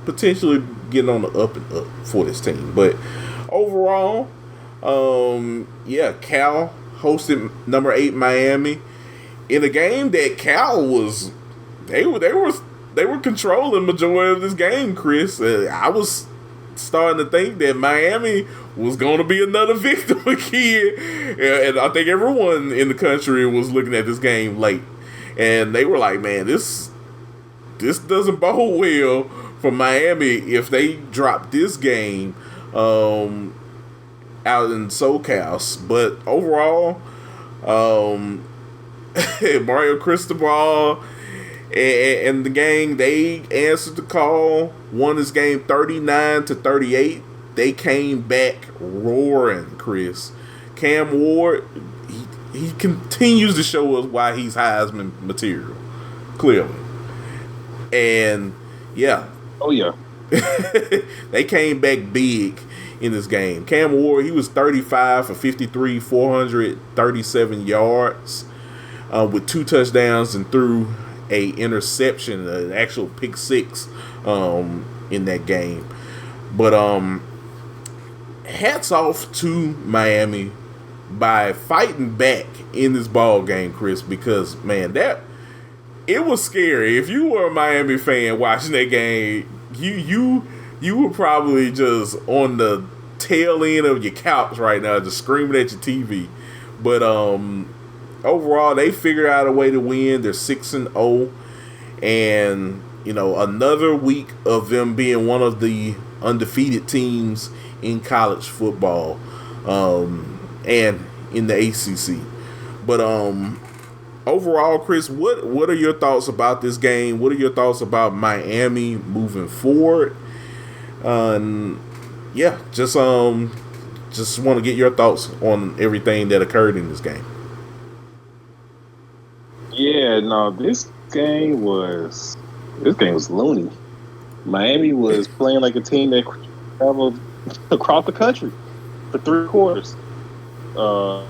potentially getting on the up and up for this team. But overall, Cal hosted number 8 Miami in a game that Cal was. They were controlling majority of this game, Chris. I was starting to think that Miami was going to be another victim again, and I think everyone in the country was looking at this game late, and they were like, "Man, this doesn't bode well for Miami if they drop this game out in SoCal." But overall, Mario Cristobal and the gang, they answered the call, won this game 39-38. They came back roaring, Chris. Cam Ward, he continues to show us why he's Heisman material, clearly. And yeah. Oh yeah. They came back big in this game. Cam Ward, he was 35 for 53, 437 yards with 2 touchdowns and threw a interception, an actual pick 6 in that game. But hats off to Miami by fighting back in this ball game, Chris, because man, it was scary. If you were a Miami fan watching that game, you were probably just on the tail end of your couch right now, just screaming at your TV. But overall, they figured out a way to win. They're 6-0, and another week of them being one of the undefeated teams in college football, and in the ACC. But overall, Chris, what are your thoughts about this game? What are your thoughts about Miami moving forward? Yeah, just want to get your thoughts on everything that occurred in this game. Yeah, no, this game was loony. Miami was playing like a team that traveled across the country for 3 quarters. Uh,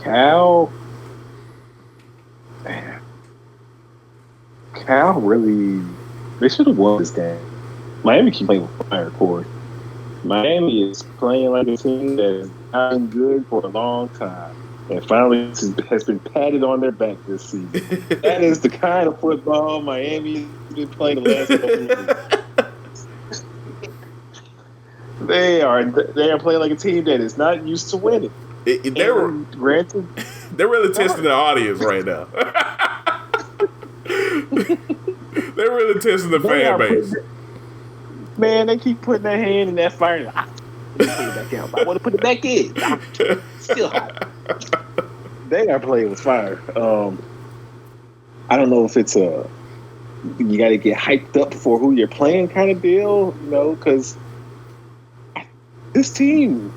Cal, man, Cal really, they should have won this game. Miami keep playing with fire, Kory. Miami is playing like a team that has not been good for a long time. And finally has been patted on their back this season. That is the kind of football Miami has been playing the last couple of weeks. They are playing like a team that is not used to winning. They're really testing the audience right now. They're really testing the fan base. Man, they keep putting their hand in that fire. Put it back out. I want to put it back in. I'm still hot. They are playing with fire. I don't know if it's you got to get hyped up for who you're playing kind of deal, because this team,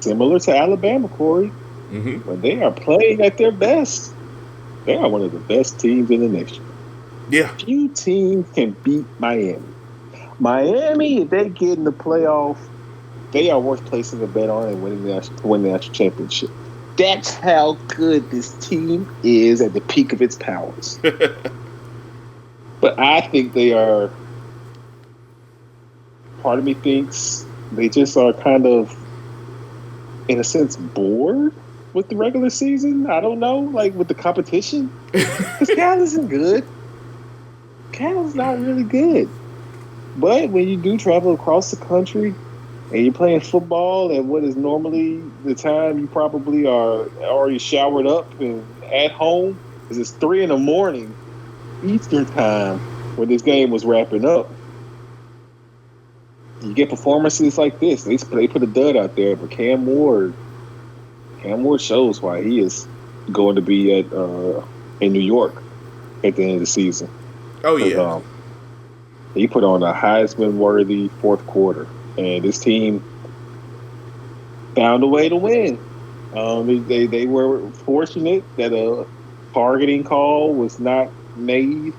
similar to Alabama, Kory, when they are playing at their best, they are one of the best teams in the nation. Yeah. Few teams can beat Miami. Miami, if they get in the playoff, they are worth placing a bet on and winning the national championship. That's how good this team is at the peak of its powers. But I think they are. Part of me thinks they just are kind of, in a sense, bored with the regular season. I don't know, like with the competition. Because Cal isn't good. Cal's not really good. But when you do travel across the country and you're playing football at what is normally the time you probably are already showered up and at home, because it's 3 a.m. Eastern time when this game was wrapping up, you get performances like this. They put a dud out there, but Cam Ward shows why he is going to be in New York at the end of the season. Oh yeah. He put on a Heisman-worthy fourth quarter, and this team found a way to win. They were fortunate that a targeting call was not made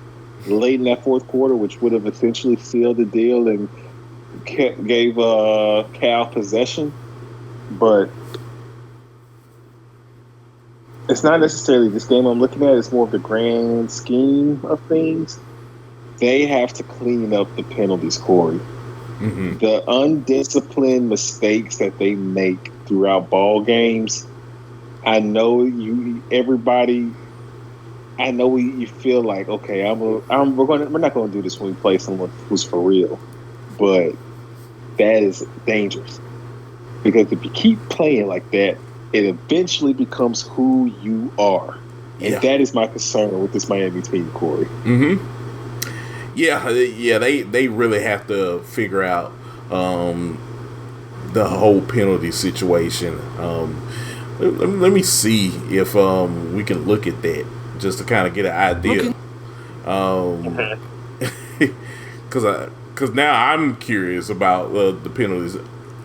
late in that fourth quarter, which would have essentially sealed the deal and gave Cal possession. But it's not necessarily this game I'm looking at. It's more of the grand scheme of things. They have to clean up the penalties, Kory. The undisciplined mistakes that they make throughout ball games. I know you feel like, okay, we're not going to do this when we play someone who's for real, but that is dangerous, because if you keep playing like that, it eventually becomes who you are, and that is my concern with this Miami team, Kory. Yeah, they really have to figure out the whole penalty situation. Let me see if we can look at that just to kind of get an idea. Because now I'm curious about the penalties.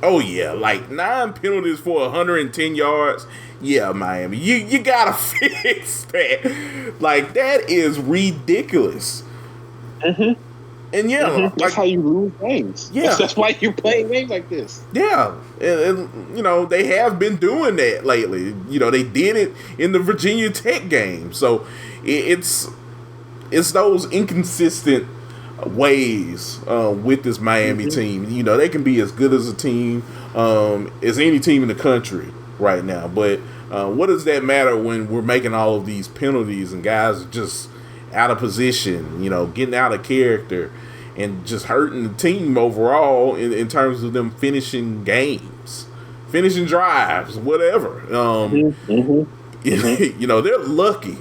Oh yeah, like 9 penalties for 110 yards. Yeah, Miami, you gotta fix that. Like, that is ridiculous. And that's how you lose games. Yeah, that's why you're playing games like this. Yeah, and they have been doing that lately. They did it in the Virginia Tech game. So it's those inconsistent ways with this Miami team. They can be as good as a team as any team in the country right now. But what does that matter when we're making all of these penalties and guys are just out of position, getting out of character and just hurting the team overall in terms of them finishing games, finishing drives, whatever. They're lucky.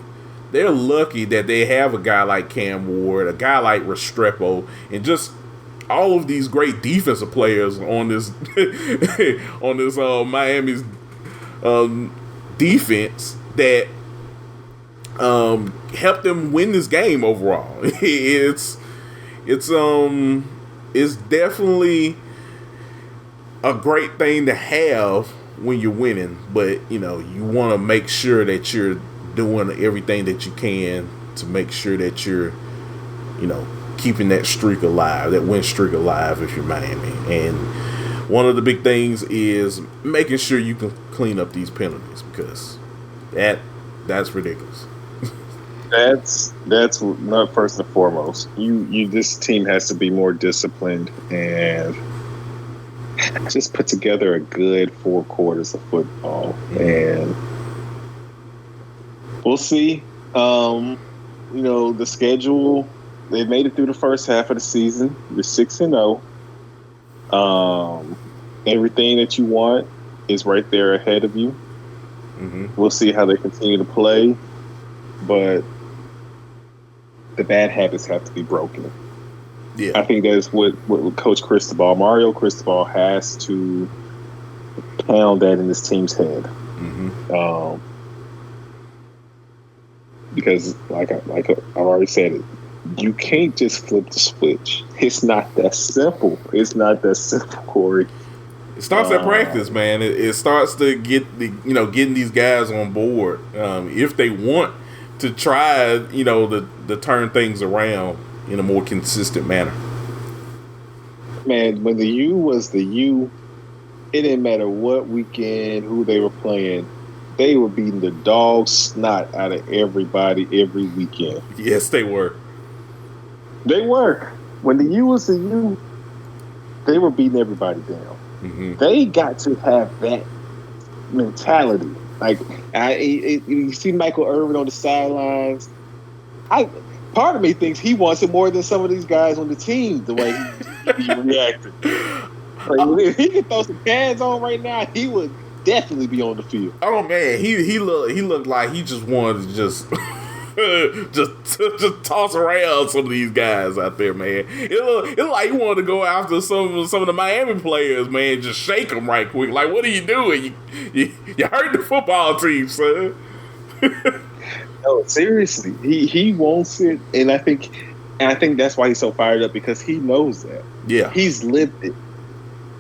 They're lucky that they have a guy like Cam Ward, a guy like Restrepo, and just all of these great defensive players on this Miami's defense that helped them win this game overall. It's definitely a great thing to have when you're winning, but you want to make sure that you're doing everything that you can to make sure that you're keeping that streak alive, that win streak alive if you're Miami. And one of the big things is making sure you can clean up these penalties, because that's ridiculous. That's not first and foremost. This team has to be more disciplined and just put together a good 4 quarters of football, and we'll see. The schedule. They made it through the first half of the season. You're 6-0. Everything that you want is right there ahead of you. Mm-hmm. We'll see how they continue to play, but the bad habits have to be broken. Yeah, I think that's what Coach Mario Cristobal has to pound that in this team's head. Mm-hmm. Because like I've already said it, you can't just flip the switch. It's not that simple. Kory. It starts at practice, man. It starts to get getting these guys on board if they want to try to turn things around in a more consistent manner. Man, when the U was the U, it didn't matter what weekend, who they were playing. They were beating the dog snot out of everybody every weekend. Yes, they were. They were. When the U was the U, they were beating everybody down. Mm-hmm. They got to have that mentality. Like, you see Michael Irvin on the sidelines. Part of me thinks he wants it more than some of these guys on the team, the way he reacted. Like, if he could throw some pads on right now, he would definitely be on the field. Oh man, he looked like he just wanted to just toss around some of these guys out there, man. It looked like he wanted to go after some of the Miami players, man. Just shake them right quick. Like, what are you doing? You hurt the football team, son. No, seriously, he wants it, and I think that's why he's so fired up, because he knows that. Yeah, he's lived it.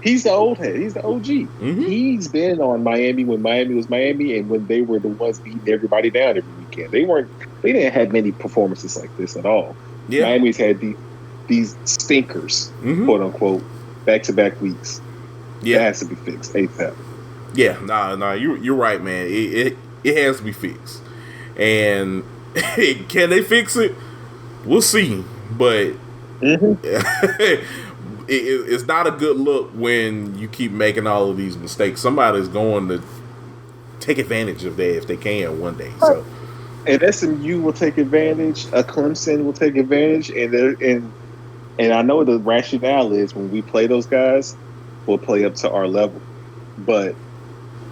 He's the old head. He's the OG. Mm-hmm. He's been on Miami when Miami was Miami, and when they were the ones beating everybody down every weekend. They didn't have many performances like this at all. Yeah. Miami's had these stinkers, mm-hmm. quote unquote, back-to-back weeks. Yeah, that has to be fixed ASAP. Yeah, nah, you're right, man. It has to be fixed, and can they fix it? We'll see, but. Mm-hmm. It's not a good look when you keep making all of these mistakes. Somebody's going to take advantage of that if they can one day. So, and SMU will take advantage. Clemson will take advantage, and I know the rationale is when we play those guys, we'll play up to our level. But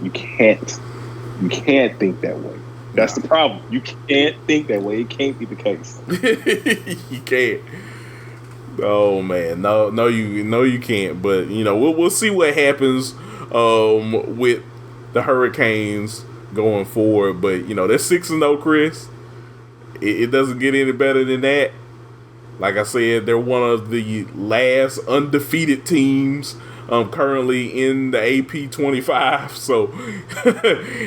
you can't think that way. That's the problem. You can't think that way. It can't be the case. You can't. Oh man, no, you can't. But we'll see what happens with the Hurricanes going forward. But they're 6-0, Chris. It doesn't get any better than that. Like I said, they're one of the last undefeated teams currently in the AP 25. So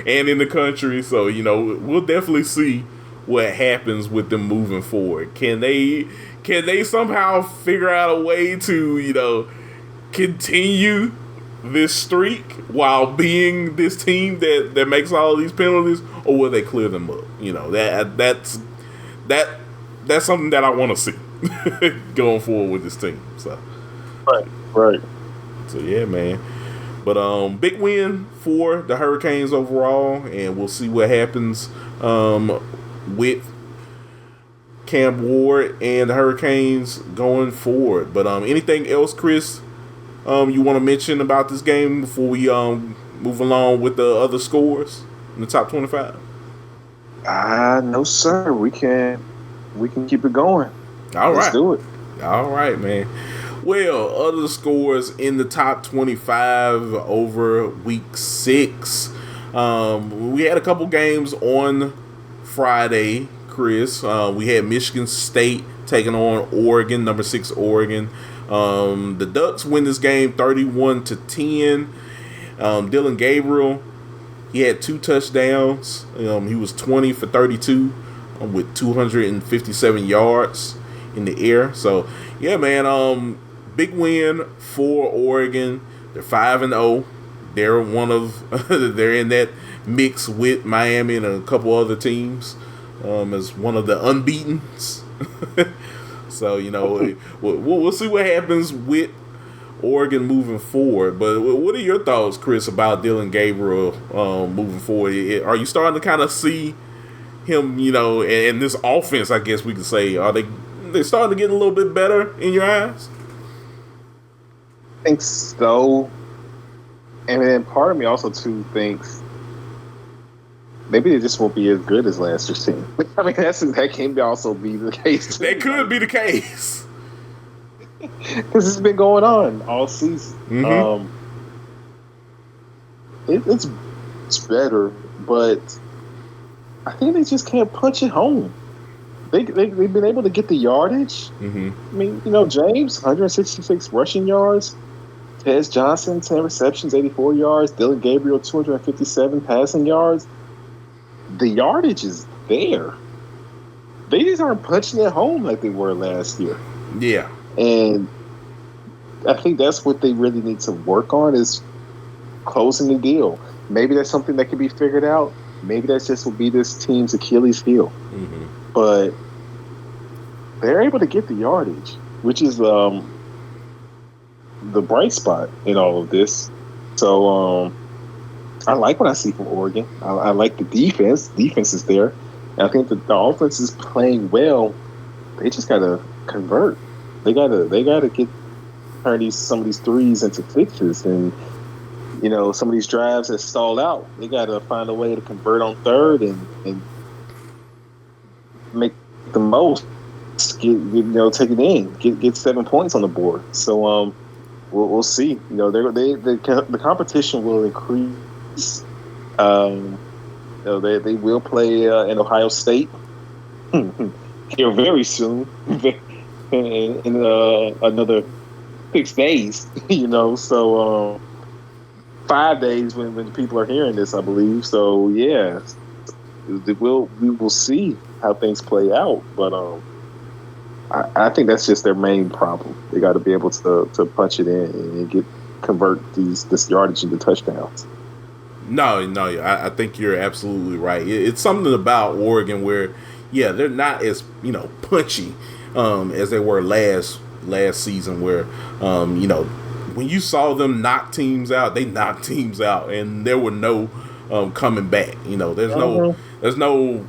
and in the country. So we'll definitely see what happens with them moving forward. Can they somehow figure out a way to, continue this streak while being this team that makes all these penalties, or will they clear them up? That's something that I want to see going forward with this team. So, right. So yeah, man. But big win for the Hurricanes overall, and we'll see what happens with Cam Ward and the Hurricanes going forward. But anything else, Chris, you want to mention about this game before we move along with the other scores in the top 25? No, sir. We can keep it going. All right. Let's do it. All right, man. Well, other scores in the top 25 over week 6. We had a couple games on Friday, Chris. We had Michigan State taking on Oregon, number 6 Oregon. The Ducks win this game 31-10. Dylan Gabriel, he had 2 touchdowns. He was 20 for 32 with 257 yards in the air. So, yeah, man, big win for Oregon. They're 5-0. They're they're in that mix with Miami and a couple other teams as one of the unbeatens. So, we'll see what happens with Oregon moving forward. But what are your thoughts, Chris, about Dylan Gabriel moving forward? Are you starting to kind of see him, and this offense, I guess we could say, are they starting to get a little bit better in your eyes? I think so. And then part of me also, too, thinks maybe they just won't be as good as last year's team. I mean, that can also be the case, too. That could be the case. Because it's been going on all season. Mm-hmm. It's better, but I think they just can't punch it home. They've been able to get the yardage. Mm-hmm. I mean, James, 166 rushing yards. Tez Johnson, 10 receptions, 84 yards. Dylan Gabriel, 257 passing yards. The yardage is there. They just aren't punching it home like they were last year. Yeah. And I think that's what they really need to work on is closing the deal. Maybe that's something that can be figured out. Maybe that's just will be this team's Achilles heel. Mm-hmm. But they're able to get the yardage, which is the bright spot in all of this. So I like what I see from Oregon. I like the defense. Defense is there. And I think that the offense is playing well. They just got to convert. They gotta turn some of these threes into sixes, and some of these drives that stalled out. They gotta find a way to convert on third and make the most. Take it in, get 7 points on the board. So we'll see. The competition will increase. They will play in Ohio State here very soon. In another 6 days, so 5 days when people are hearing this, I believe. So yeah, we will see how things play out, but I think that's just their main problem. They got to be able to punch it in and convert this yardage into touchdowns. No, I think you're absolutely right. It's something about Oregon where, yeah, they're not as punchy as they were last season, where when you saw them knock teams out, they knocked teams out, and there were no coming back. There's no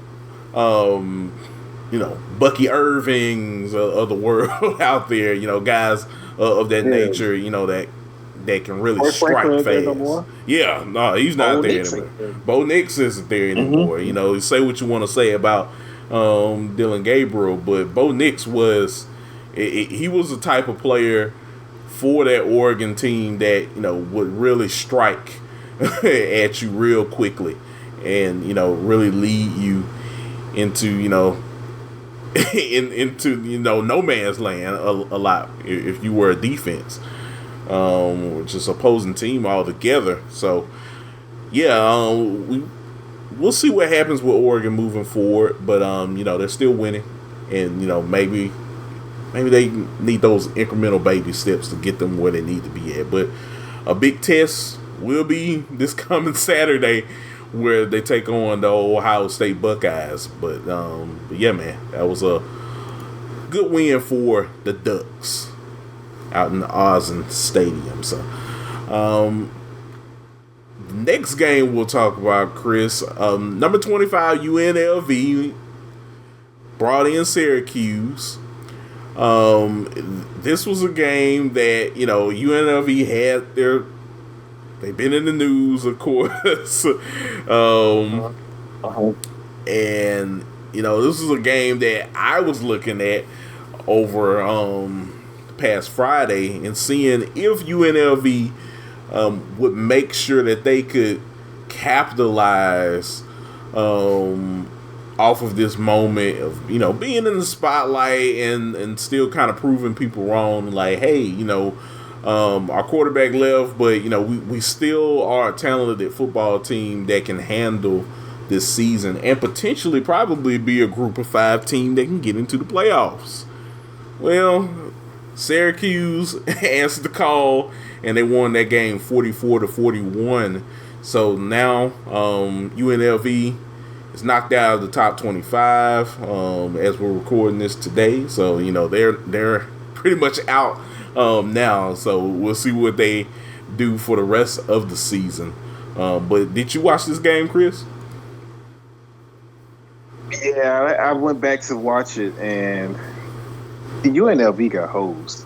Bucky Irvings of the world out there. Guys of that nature. That can really strike fast. No, yeah, no, he's not there anymore. Bo Nix isn't there anymore. Mm-hmm. Say what you want to say about Dylan Gabriel, but Bo Nix was he was the type of player for that Oregon team that would really strike at you real quickly, and really lead you into into no man's land a lot if you were a defense, which is opposing team altogether. So yeah, we'll see what happens with Oregon moving forward, but they're still winning, and maybe they need those incremental baby steps to get them where they need to be at. But a big test will be this coming Saturday, where they take on the Ohio State Buckeyes. But yeah, man, that was a good win for the Ducks out in the Austin Stadium. So the next game we'll talk about, Chris, number 25 UNLV brought in Syracuse. This was a game that UNLV had they've been in the news, of course. And this is a game that I was looking at over past Friday and seeing if UNLV would make sure that they could capitalize off of this moment of, being in the spotlight and still kind of proving people wrong. Like, hey, our quarterback left, but we still are a talented football team that can handle this season and potentially probably be a group of 5 team that can get into the playoffs. Well, Syracuse answered the call and they won that game 44-41. So now UNLV is knocked out of the top 25 as we're recording this today. So they're pretty much out now. So we'll see what they do for the rest of the season. But did you watch this game, Chris? Yeah, I went back to watch it, and the UNLV got hosed.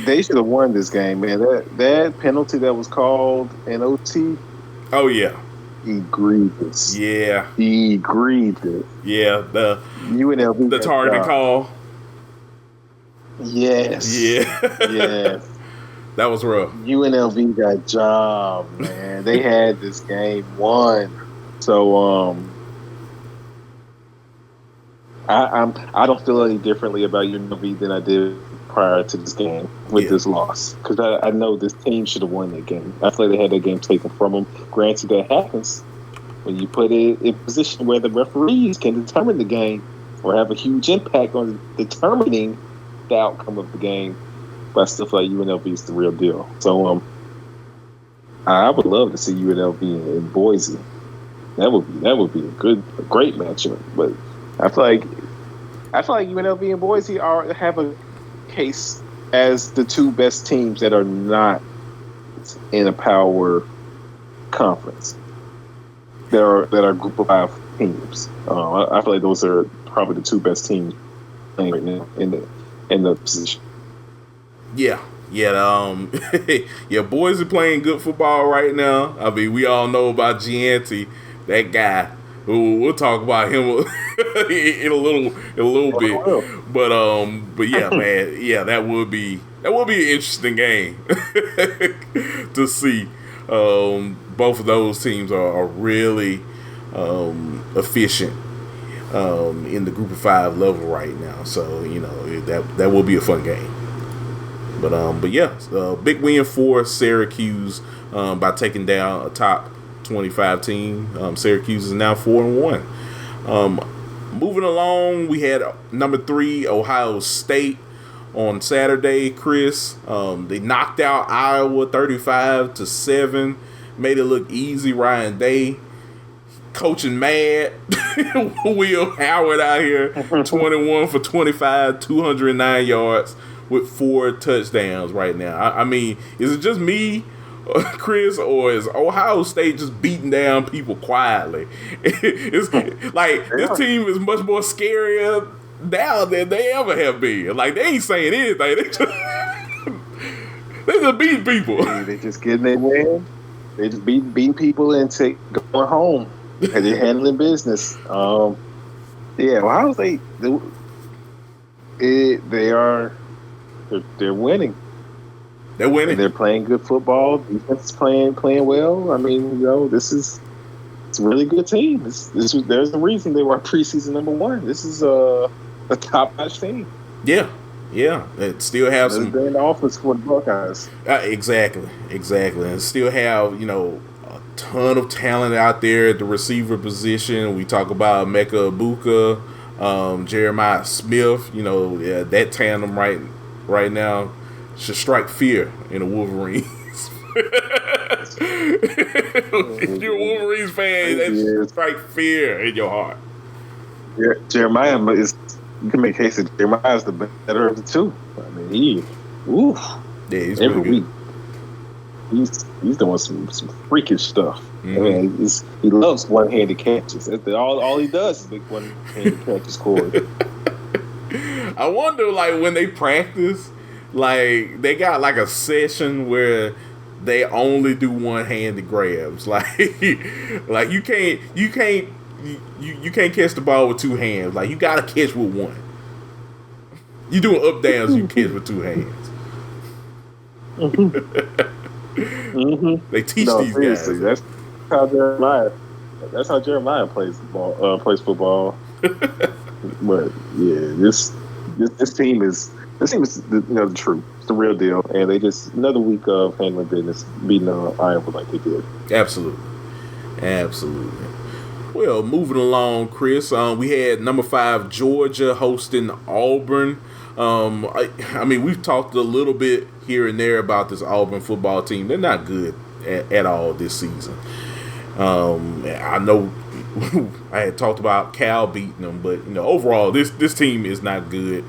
They should have won this game, man. That penalty that was called in OT. Oh yeah, egregious. Yeah, egregious. Yeah, the UNLV the targeting call. Yes. Yeah. Yes. That was rough. UNLV got job, man. They had this game won. So I don't feel any differently about UNLV than I did prior to this game with this loss, because I know this team should have won that game. I feel like they had that game taken from them. Granted, that happens when you put it in a position where the referees can determine the game or have a huge impact on determining the outcome of the game. But I still feel like UNLV is the real deal. So I would love to see UNLV in Boise. That would be a great matchup. But I feel like UNLV and Boise have a case as the 2 best teams that are not in a power conference. That are group of 5 teams. I feel like those are probably the 2 best teams playing right now in the position. Yeah. Yeah, boys are playing good football right now. I mean, we all know about Gianti, that guy. We'll talk about him in a little bit. But yeah, man, yeah, that would be an interesting game to see. Both of those teams are really efficient in the group of 5 level right now. So that will be a fun game. But yeah, big win for Syracuse by taking down a top 25 team. Syracuse is now 4-1. Moving along, we had number 3 Ohio State on Saturday. Chris, they knocked out Iowa 35-7, made it look easy. Ryan Day coaching mad. Will Howard out here 21 for 25, 209 yards with 4 touchdowns right now. I mean, is it just me, Chris, or is Ohio State just beating down people quietly? It's like this team is much more scarier now than they ever have been. Like, they ain't saying anything. They just beating people. They just getting their win. They just beating people and going home. And they're handling business. Yeah, Ohio State, they're winning. They're winning. They're playing good football. Defense is playing well. I mean, it's a really good team. There's a reason they were preseason number 1. This is a top-notch team. Yeah. It still have some. They're in the offense for the Buckeyes. Exactly. And still have a ton of talent out there at the receiver position. We talk about Emeka Ibuka, Jeremiah Smith. That tandem right now should strike fear in the Wolverines. If you're a Wolverines fan, that should strike fear in your heart. Jeremiah you can make a case that Jeremiah is the better of the 2. I mean, he's every really week he's doing some freakish stuff. Mm-hmm. I mean, he loves one-handed catches. All he does is make one-handed catches, Kory. I wonder, when they practice, they got a session where they only do one-handed grabs. You can't catch the ball with 2 hands. You gotta catch with 1. You doing up downs, you catch with 2 hands. Mm-hmm. They teach these guys. how Jeremiah. That's how Jeremiah plays ball. Plays football. But yeah, this team is the truth. It's the real deal, and they just another week of handling business, beating Iowa like they did. Absolutely. Well, moving along, Chris. We had number 5 Georgia hosting Auburn. I mean, we've talked a little bit here and there about this Auburn football team. They're not good at all this season. I know I had talked about Cal beating them, but overall, this team is not good.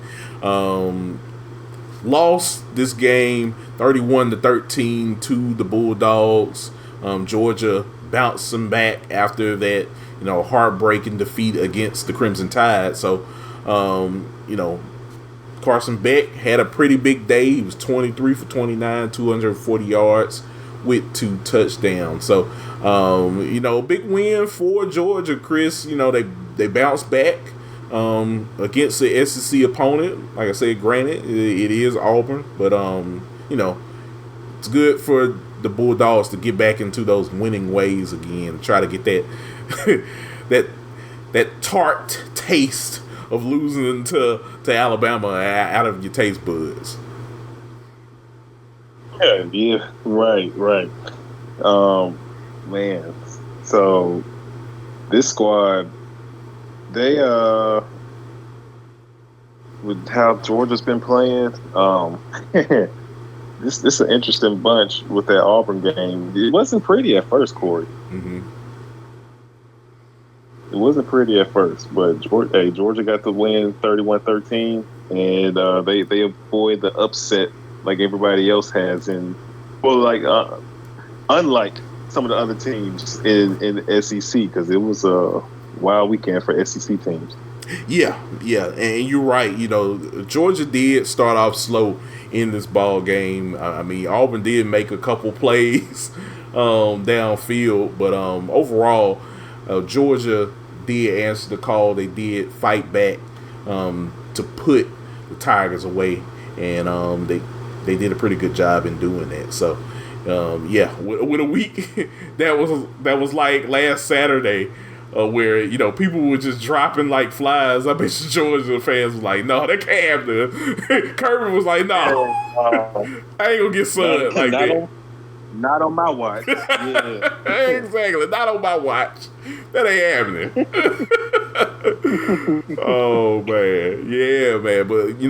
Lost this game 31-13 to the Bulldogs. Georgia bouncing back after that heartbreaking defeat against the Crimson Tide. So Carson Beck had a pretty big day. He was 23 for 29, 240 yards with 2 touchdowns. So big win for Georgia, Chris. They bounced back against the SEC opponent. Like I said, granted, it is Auburn, but it's good for the Bulldogs to get back into those winning ways again. Try to get that that tart taste of losing to Alabama out of your taste buds. Yeah, right. Man, so this squad, they with how Georgia's been playing, this is an interesting bunch with that Auburn game. It wasn't pretty at first, Kory. Mm-hmm. It wasn't pretty at first, but Georgia got the win 31-13, and they avoid the upset like everybody else has unlike some of the other teams in the SEC, because it was a wild weekend for SEC teams. Yeah, and you're right. Georgia did start off slow in this ball game. I mean, Auburn did make a couple plays downfield, but overall, Georgia did answer the call. They did fight back to put the Tigers away, and they did a pretty good job in doing that. So, with a week that was like last Saturday, where people were just dropping like flies. I bet you Georgia fans was like, "No, they can't have the." Kirby was like, "No, I ain't gonna get sunned like that." Not on my watch. Yeah. Exactly, not on my watch. That ain't happening. Oh man, yeah, man. But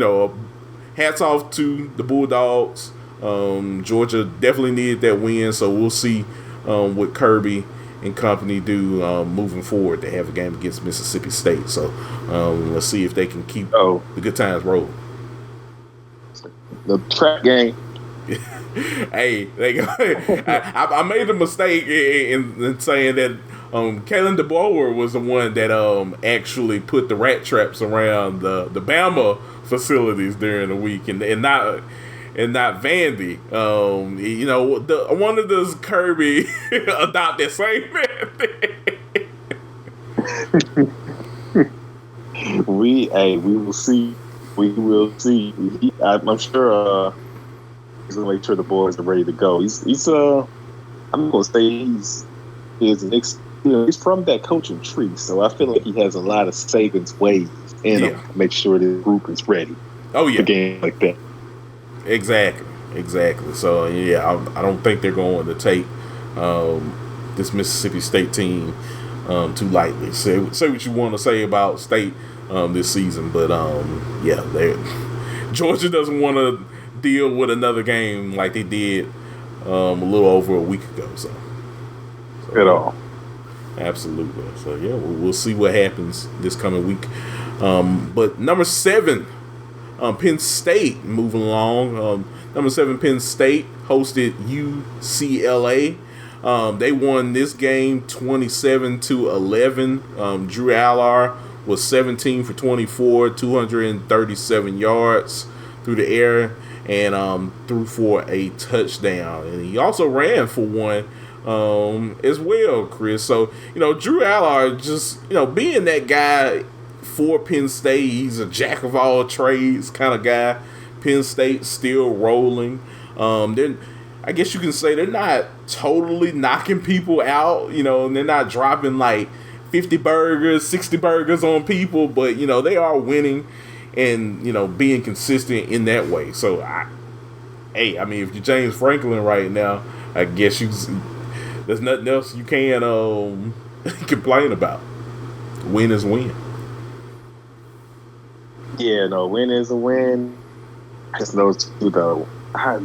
hats off to the Bulldogs. Georgia definitely needed that win, so we'll see what Kirby and company do moving forward. They have a game against Mississippi State, so let's see if they can keep the good times rolling. The trap game. Hey, I made a mistake in saying that Kalen DeBoer was the one that actually put the rat traps around the Bama facilities during the week, and not Vandy. One of those Kirby adopt that same method. We will see. We will see. I'm sure he's gonna make sure the boys are ready to go. He's I'm gonna say he's from that coaching tree, so I feel like he has a lot of savings ways in him to make sure the group is ready. Oh yeah, for games like that. Exactly. So I don't think they're going to take this Mississippi State team too lightly. Say what you want to say about State this season, but Georgia doesn't want to deal with another game like they did a little over a week ago. So at all. Absolutely. So we'll see what happens this coming week. But number 7. Penn State moving along. Number 7 Penn State hosted UCLA. They won this game 27-11. Drew Allar was 17 for 24, 237 yards through the air, and threw for a touchdown. And he also ran for one as well, Chris. So, Drew Allar just, being that guy for Penn State, he's a jack of all trades kind of guy. Penn State still rolling. I guess you can say they're not totally knocking people out, and they're not dropping like 50 burgers, 60 burgers on people, but they are winning and being consistent in that way. So I mean, if you're James Franklin right now, I guess there's nothing else you can complain about. Win is win. Yeah, no, win is a win. I just know too, though. I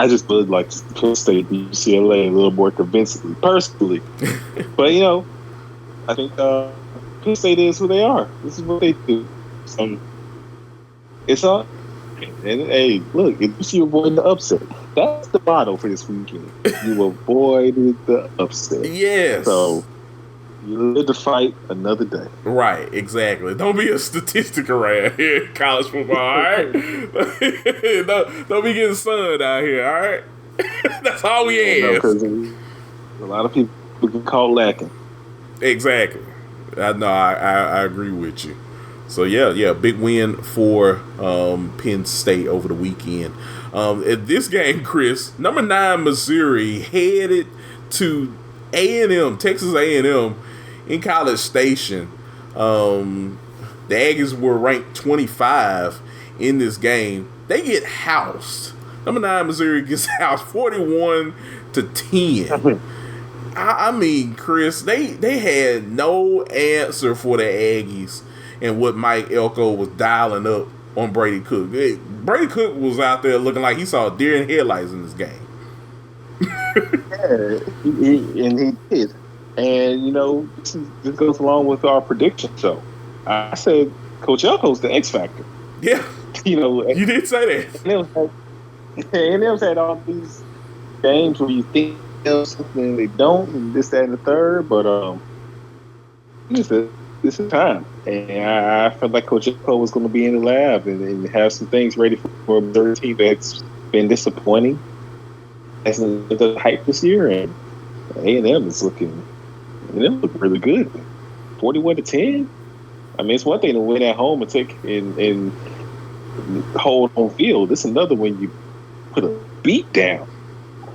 just would like to Penn State beat UCLA a little more convincingly, personally. But I think Penn State is who they are. This is what they do. So it's on. And hey, look, if you avoid the upset, that's the motto for this weekend. You avoided the upset. Yes. So you live to fight another day. Right, exactly. Don't be a statistic around here in college football, all right? don't be getting sunned out here, all right? That's all we have. Because a lot of people get caught lacking. Exactly. I agree with you. So, yeah, big win for Penn State over the weekend. At this game, Chris, number 9 Missouri headed to A&M, Texas A&M, in College Station. The Aggies were ranked 25 in this game. They get housed. Number 9 Missouri gets housed 41-10. I mean, Chris, they had no answer for the Aggies and what Mike Elko was dialing up on Brady Cook. Brady Cook was out there looking like he saw deer in headlights in this game. Yeah, he did. And, this goes along with our prediction. So I said Coach Elko's the X Factor. Yeah. You did say that. A&M's had all these games where you think something and they don't, and this, that, and the third. But this is time. And I felt like Coach Elko was going to be in the lab and have some things ready for a Missouri team that's been disappointing. That's the hype this year, and A&M is looking really good. 41-10. I mean, it's one thing to win at home and take and hold home field. It's another when you put a beat down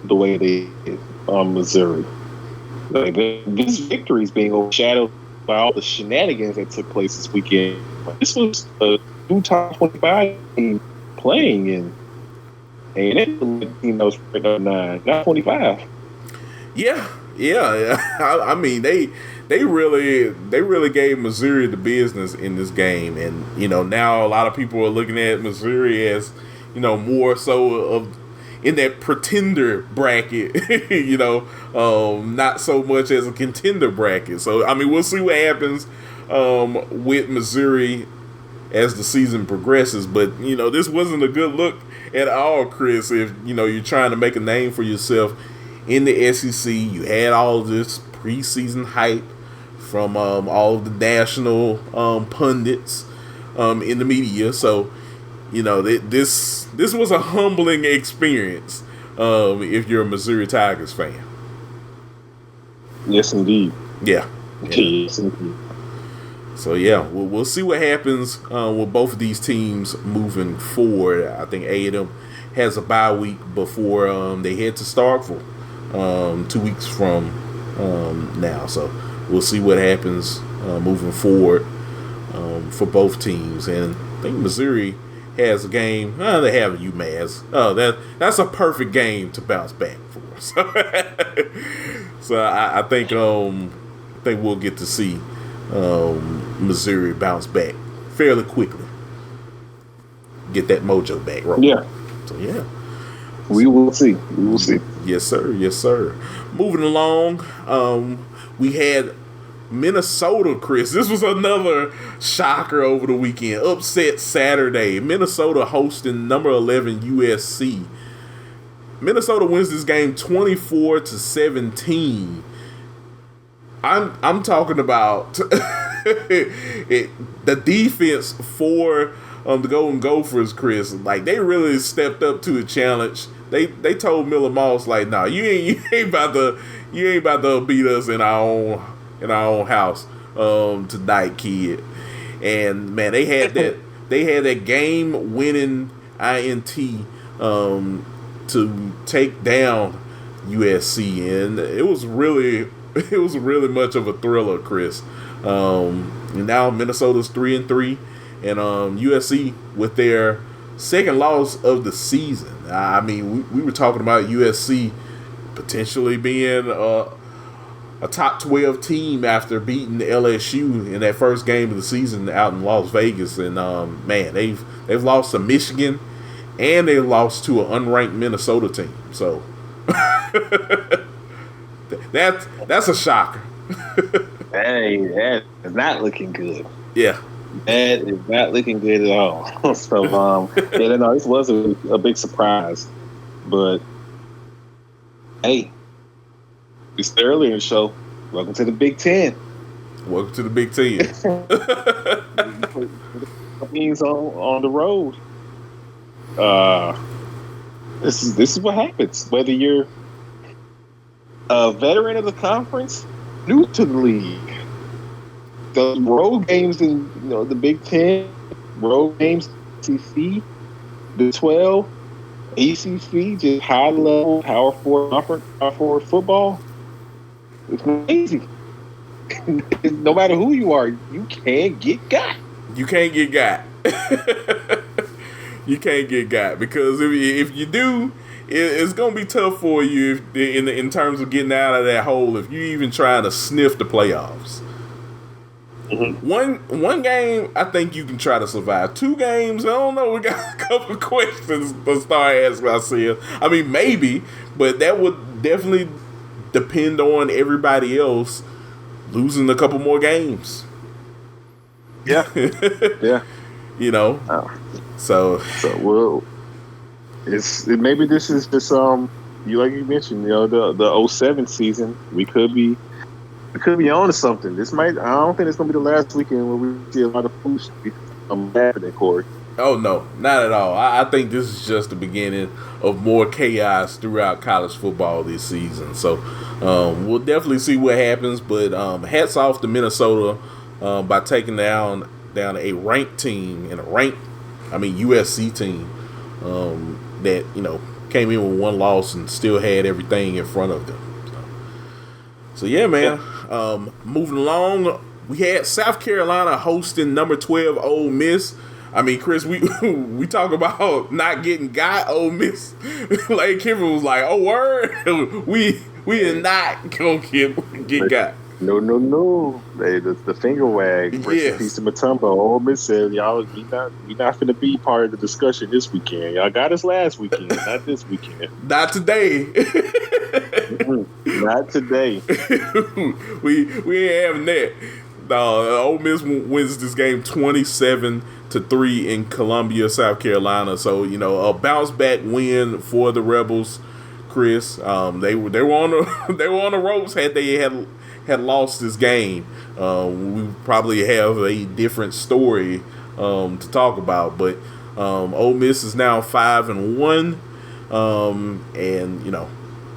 the way they did on Missouri. Like, this victory is being overshadowed by all the shenanigans that took place this weekend. This was a new top 25 team playing in. And it was a team that was ranked up 9, not 25. Yeah. I mean, they really gave Missouri the business in this game, and now a lot of people are looking at Missouri as more so of in that pretender bracket, not so much as a contender bracket. So I mean, we'll see what happens with Missouri as the season progresses. But this wasn't a good look at all, Chris. If you're trying to make a name for yourself in the SEC, you had all this preseason hype from all of the national pundits in the media. So this was a humbling experience if you're a Missouri Tigers fan. Yes, indeed. Yeah. Yes, indeed. So yeah, we'll see what happens with both of these teams moving forward. I think A&M has a bye week before they head to Starkville 2 weeks from now. So we'll see what happens moving forward for both teams. And I think Missouri has a game. They have UMass. That's a perfect game to bounce back for. So I think we'll get to see Missouri bounce back fairly quickly. Get that mojo back, right? Yeah. So yeah. We will see. Yes, sir. Moving along, we had Minnesota, Chris. This was another shocker over the weekend. Upset Saturday. Minnesota hosting number 11 USC. Minnesota wins this game 24-17. I'm talking about the defense for the Golden Gophers, Chris. Like, they really stepped up to the challenge. They told Miller Moss, like, nah, you ain't about to beat us in our own house tonight, kid. And man, they had that game winning INT to take down USC, and it was really much of a thriller, Chris. And now Minnesota's 3-3, and USC with their second loss of the season. I mean, we were talking about USC potentially being a top 12 team after beating LSU in that first game of the season out in Las Vegas, and man, they've lost to Michigan, and they lost to an unranked Minnesota team. So that's a shocker. Hey, that is not looking good. Yeah. That is not looking good at all. So, yeah, no, this was a big surprise. But, hey, we said earlier in the show, welcome to the Big Ten. Welcome to the Big Ten. Means on the road. This is what happens. Whether you're a veteran of the conference, new to the league, the road games in the Big Ten, road games, ACC, the 12, ACC, just high level power forward football. It's crazy. No matter who you are, you can't get got. You can't get got. You can't get got, because if you do, it's gonna be tough for you in terms of getting out of that hole if you even trying to sniff the playoffs. Mm-hmm. One game, I think you can try to survive. 2 games, I don't know. We got a couple of questions to start asking ourselves. I mean, maybe, but that would definitely depend on everybody else losing a couple more games. Yeah, yeah. So well, maybe this is just like you mentioned, the 07 season. We could be on to something. I don't think it's gonna be the last weekend where we see a lot of fools happening, Kory. Oh no, not at all. I think this is just the beginning of more chaos throughout college football this season. So we'll definitely see what happens. But hats off to Minnesota by taking down a ranked team and USC team that came in with 1 loss and still had everything in front of them. So yeah, man. Moving along, we had South Carolina hosting number 12 Ole Miss. I mean, Chris, we talk about not getting got. Ole Miss, Lane Kiffin was like, "Oh word, we are not gonna get got." No. The finger wag. Yes. Piece of Matumbo. Ole Miss said, "Y'all, we not gonna be part of the discussion this weekend. Y'all got us last weekend, not this weekend. Not today. Not today. we ain't having that." Ole Miss wins this game 27-3 in Columbia, South Carolina. So a bounce back win for the Rebels, Chris. They were on the ropes had they had lost this game. We probably have a different story to talk about, but Ole Miss is now 5-1, and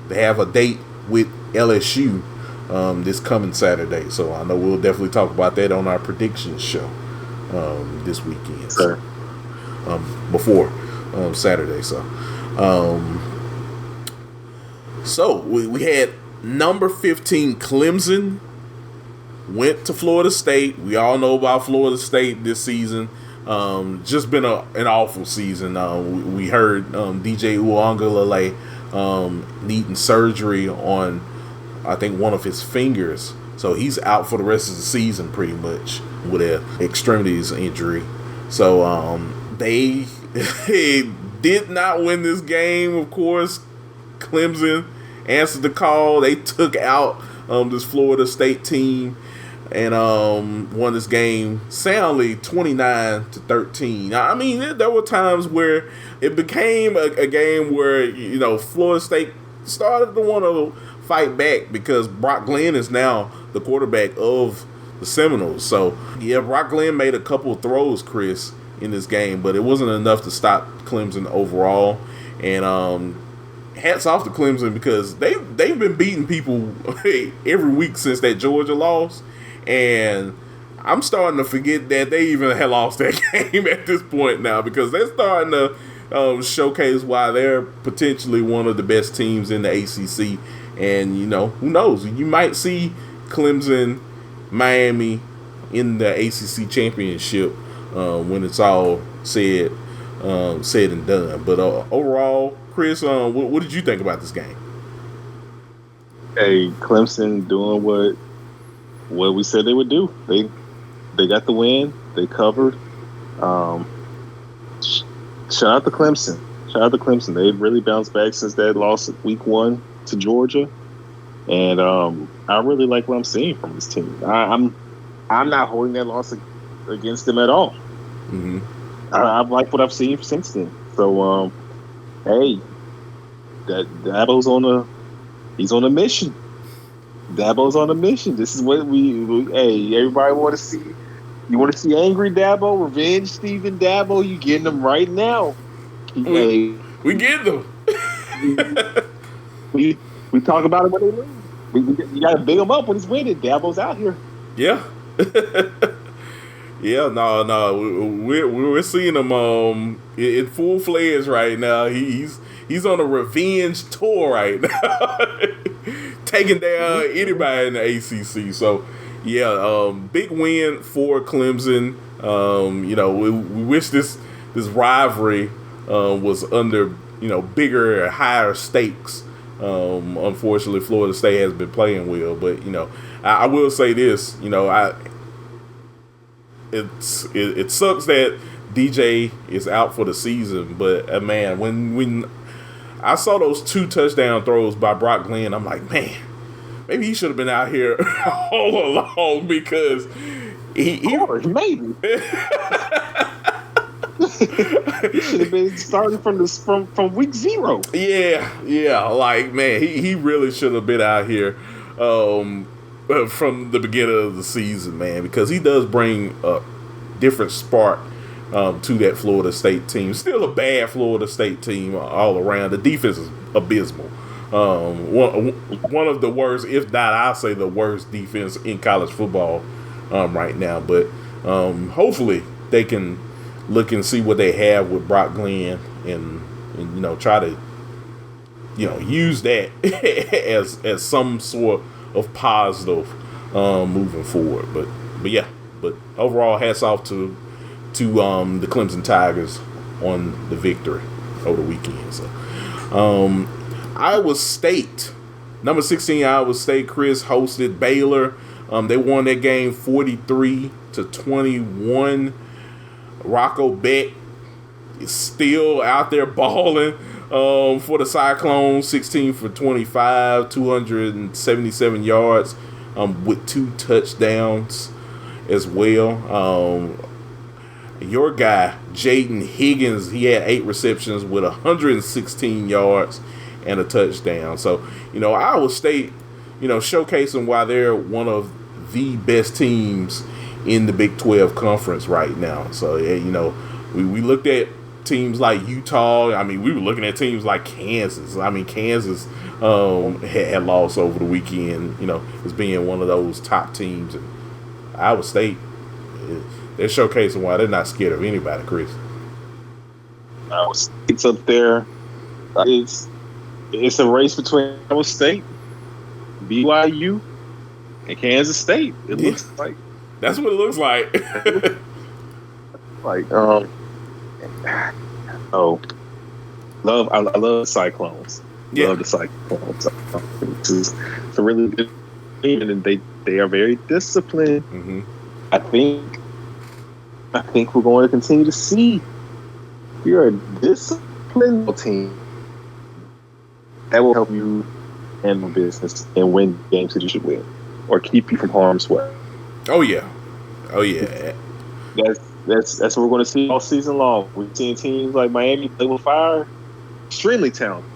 they have a date with LSU this coming Saturday. So I know we'll definitely talk about that on our predictions show this weekend. Sure. Before Saturday. So we had number 15 Clemson went to Florida State. We all know about Florida State this season. Just been an awful season. We heard DJ Uiagalelei needing surgery on, I think, one of his fingers. So he's out for the rest of the season pretty much with an extremities injury. So they did not win this game, of course. Clemson answered the call. They took out this Florida State team and won this game soundly 29-13. I mean, there were times where it became a game where Florida State started to want to fight back because Brock Glenn is now the quarterback of the Seminoles. So yeah, Brock Glenn made a couple of throws, Chris, in this game, but it wasn't enough to stop Clemson overall. And hats off to Clemson because they've been beating people every week since that Georgia loss, and I'm starting to forget that they even had lost that game at this point now because they're starting to showcase why they're potentially one of the best teams in the ACC. And who knows? You might see Clemson, Miami in the ACC championship when it's all said and done. But overall, Chris, what did you think about this game? Hey, Clemson doing what we said they would do. They got the win. They covered. Shout out to Clemson. They've really bounced back since that loss at week 1 to Georgia, and I really like what I'm seeing from this team. I'm not holding that loss against them at all. Mm-hmm. I like what I've seen since then. So, hey, Dabo's he's on a mission. Dabo's on a mission. This is what hey, everybody want to see. You want to see angry Dabo, revenge Stephen Dabo? You getting them right now. We get them. we talk about it when they lose. You got to big him up when he's winning. Dabo's out here. Yeah. Yeah, no, we're seeing him in full fledged right now. He's on a revenge tour right now, taking down anybody in the ACC. So, yeah, big win for Clemson. We wish this rivalry was under bigger, higher stakes. Unfortunately, Florida State has been playing well, but I will say this. It sucks that DJ is out for the season, but man, when I saw those 2 touchdown throws by Brock Glenn, I'm like, man, maybe he should have been out here all along because maybe he should have been starting from week 0. Yeah, like man, he really should have been out here. From the beginning of the season, man, because he does bring a different spark to that Florida State team. Still a bad Florida State team all around. The defense is abysmal. One of the worst, if not, I'll say the worst defense in college football right now. But hopefully they can look and see what they have with Brock Glenn and try to use that as some sort of positive moving forward, but overall, hats off to the Clemson Tigers on the victory over the weekend. So, Iowa State, number 16, Iowa State, Chris hosted Baylor. They won that game 43-21. Rocco Beck is still out there balling. For the Cyclones, 16 for 25, 277 yards, with 2 touchdowns as well. Your guy, Jaden Higgins, he had 8 receptions with 116 yards and a touchdown. So, Iowa State, showcasing why they're one of the best teams in the Big 12 conference right now. So, we looked at teams like Utah. I mean, we were looking at teams like Kansas. I mean, Kansas had lost over the weekend, as being one of those top teams. And Iowa State, they're showcasing why they're not scared of anybody, Chris. Iowa State's up there. It's a race between Iowa State, BYU, and Kansas State. It looks like. That's what it looks like. I love the Cyclones. Yeah. Love the Cyclones. It's a really good team, and they are very disciplined. Mm-hmm. I think we're going to continue to see you're a disciplined team that will help you handle business and win games that you should win, or keep you from harm's way. Oh yeah. That's what we're going to see all season long. We're seeing teams like Miami play with fire, extremely talented,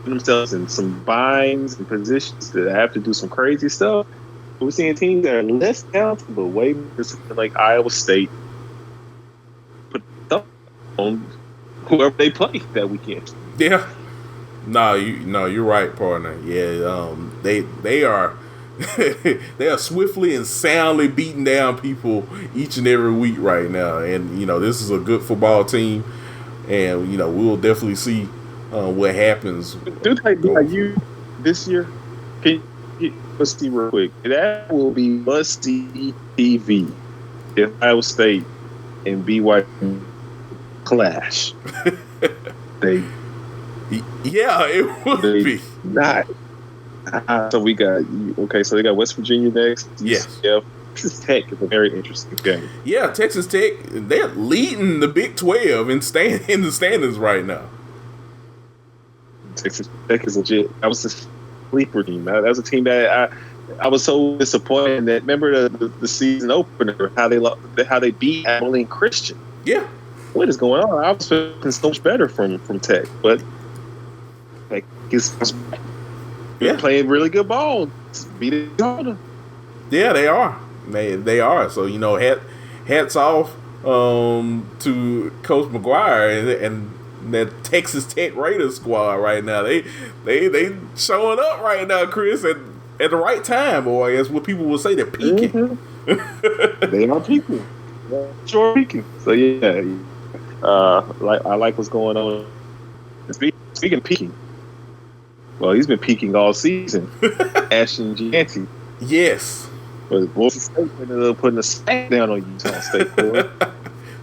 themselves in some binds and positions that have to do some crazy stuff. We're seeing teams that are less talented but way more disciplined, like Iowa State, put up on whoever they play that weekend. Yeah. No, you're right, partner. Yeah, they are. They are swiftly and soundly beating down people each and every week right now, and this is a good football team. and we'll definitely see what happens. Do they you this year? Let's see real quick. That will be must-see TV if Ohio State and BYU clash. It would be not. So we got So they got West Virginia next. Yes. Yeah. Texas Tech is a very interesting game. Yeah, Texas Tech, they're leading the Big 12 in the standings right now. Texas Tech is legit. That was a sleeper team. That was a team that I was so disappointed. That remember the season opener how they beat Abilene Christian. Yeah. What is going on? I was expecting so much better from Tech, but Tech is playing really good ball. Beat it. Yeah, they are. They are. So hats off to Coach McGuire and that Texas Tech Raiders squad right now. They showing up right now, Chris, at the right time, boy. That's what people will say. They're peaking. Mm-hmm. They are peaking. Sure peaking. So yeah, I like what's going on. Speaking of peaking, well, he's been peaking all season. Ashton Gianti. Yes. But Boise State ended up putting a smack down on Utah State, boy.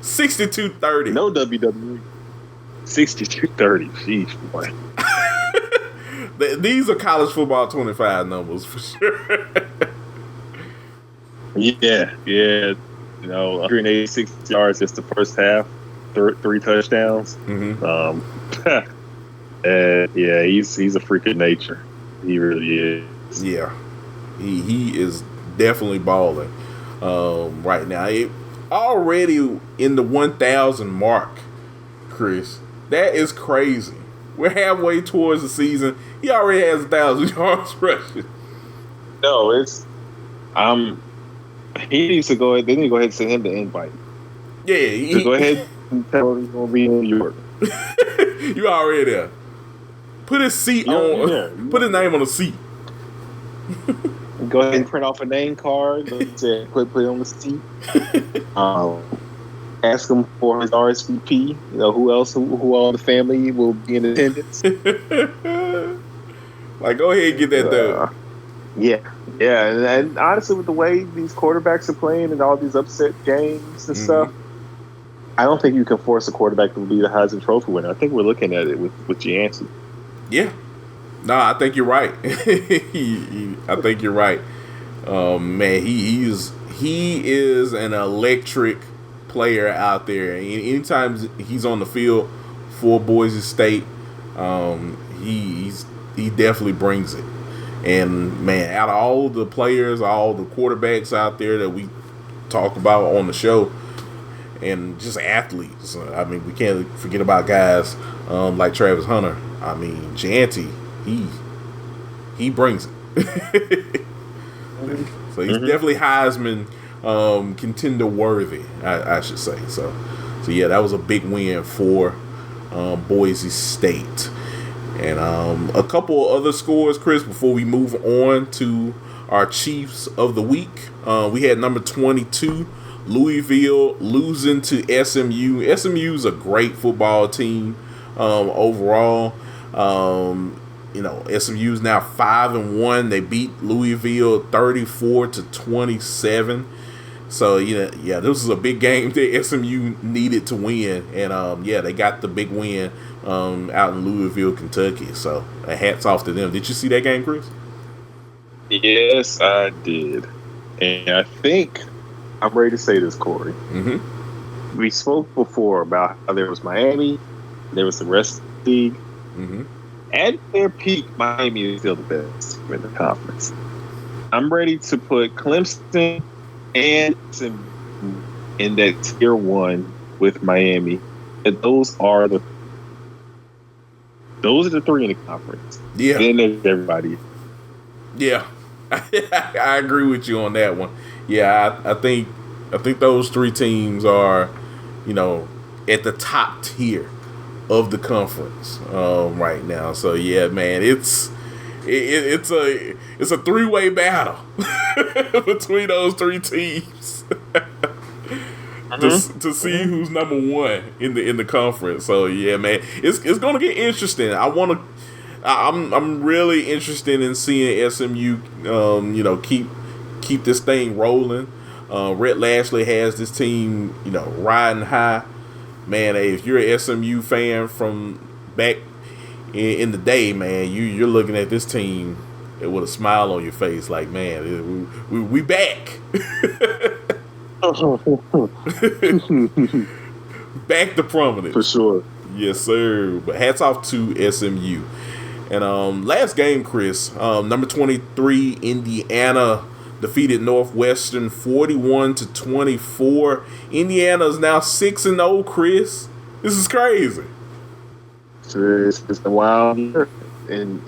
62-30. No WWE. 62-30. Sheesh, boy. These are college football 25 numbers for sure. Yeah. 186 yards just the first half. 3 touchdowns. Mm-hmm. And yeah, he's a freak of nature. He really is. Yeah, he is definitely balling right now. Already in the 1,000 mark, Chris. That is crazy. We're halfway towards the season. He already has 1,000 yards rushing. No, he needs to go ahead. They need to go ahead and send him the invite. Yeah, go ahead and tell him he's gonna be in New York. You already there. Put his seat on. Yeah. Put his name on the seat. Go ahead and print off a name card. Put it on the seat. Ask him for his RSVP. Who else? Who all the family will be in attendance? Like, go ahead and get that done. Yeah. And honestly, with the way these quarterbacks are playing and all these upset games and stuff, I don't think you can force a quarterback to be the Heisman Trophy winner. I think we're looking at it with Gianti. Yeah. No, I think you're right. I think you're right. Man, he is an electric player out there. Anytime he's on the field for Boise State, he definitely brings it. And man, out of all the players, all the quarterbacks out there that we talk about on the show, and just athletes, I mean, we can't forget about guys like Travis Hunter. I mean, Gianti, he brings it. So he's definitely Heisman contender worthy, I should say. So yeah, that was a big win for Boise State. And a couple other scores, Chris, before we move on to our Chiefs of the week. We had number 22, Louisville, losing to SMU. SMU's a great football team overall. SMU's now 5-1. They beat Louisville 34-27. So this was a big game that SMU needed to win, and they got the big win out in Louisville, Kentucky. So hats off to them. Did you see that game, Chris? Yes, I did, and I think I'm ready to say this, Kory. Mm-hmm. We spoke before about how there was Miami, there was the rest of the league. Mm-hmm. At their peak, Miami is still the best in the conference. I'm ready to put Clemson and in that tier 1 with Miami. And those are the 3 in the conference. Yeah. And then there's everybody. Yeah. I agree with you on that one. Yeah, I think those 3 teams are, at the top tier of the conference right now. So yeah, man, it's a 3-way battle between those 3 teams. to see who's number one in the conference. So yeah, man, it's gonna get interesting. I'm really interested in seeing SMU, keep this thing rolling. Rhett Lashley has this team, riding high. Man, hey, if you're an SMU fan from back in the day, man, you're looking at this team with a smile on your face, like, man, we back. Back to prominence. For sure. Yes, sir. But hats off to SMU. And last game, Chris, number 23, Indiana defeated Northwestern 41-24. Indiana is now 6-0, Chris. This is crazy. It's a wild year. And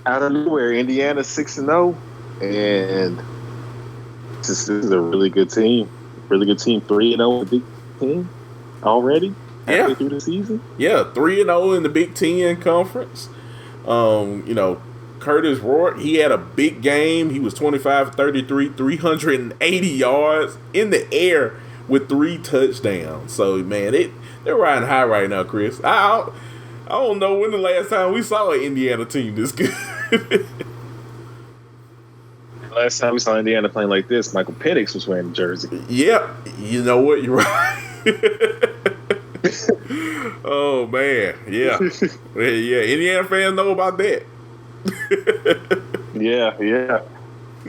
out of nowhere, Indiana's 6-0. And this is a really good team. Really good team. 3-0 in the Big Ten already. Halfway through the season. Yeah, 3-0 in the Big Ten conference. Curtis Rourke, he had a big game. He was 25-33, 380 yards in the air with 3 touchdowns. So, man, they're riding high right now, Chris. I don't know when the last time we saw an Indiana team this good. Last time we saw Indiana playing like this, Michael Penix was wearing the jersey. Yeah, you know what? You're right. Oh, man. Yeah. Yeah, Indiana fans know about that. Yeah.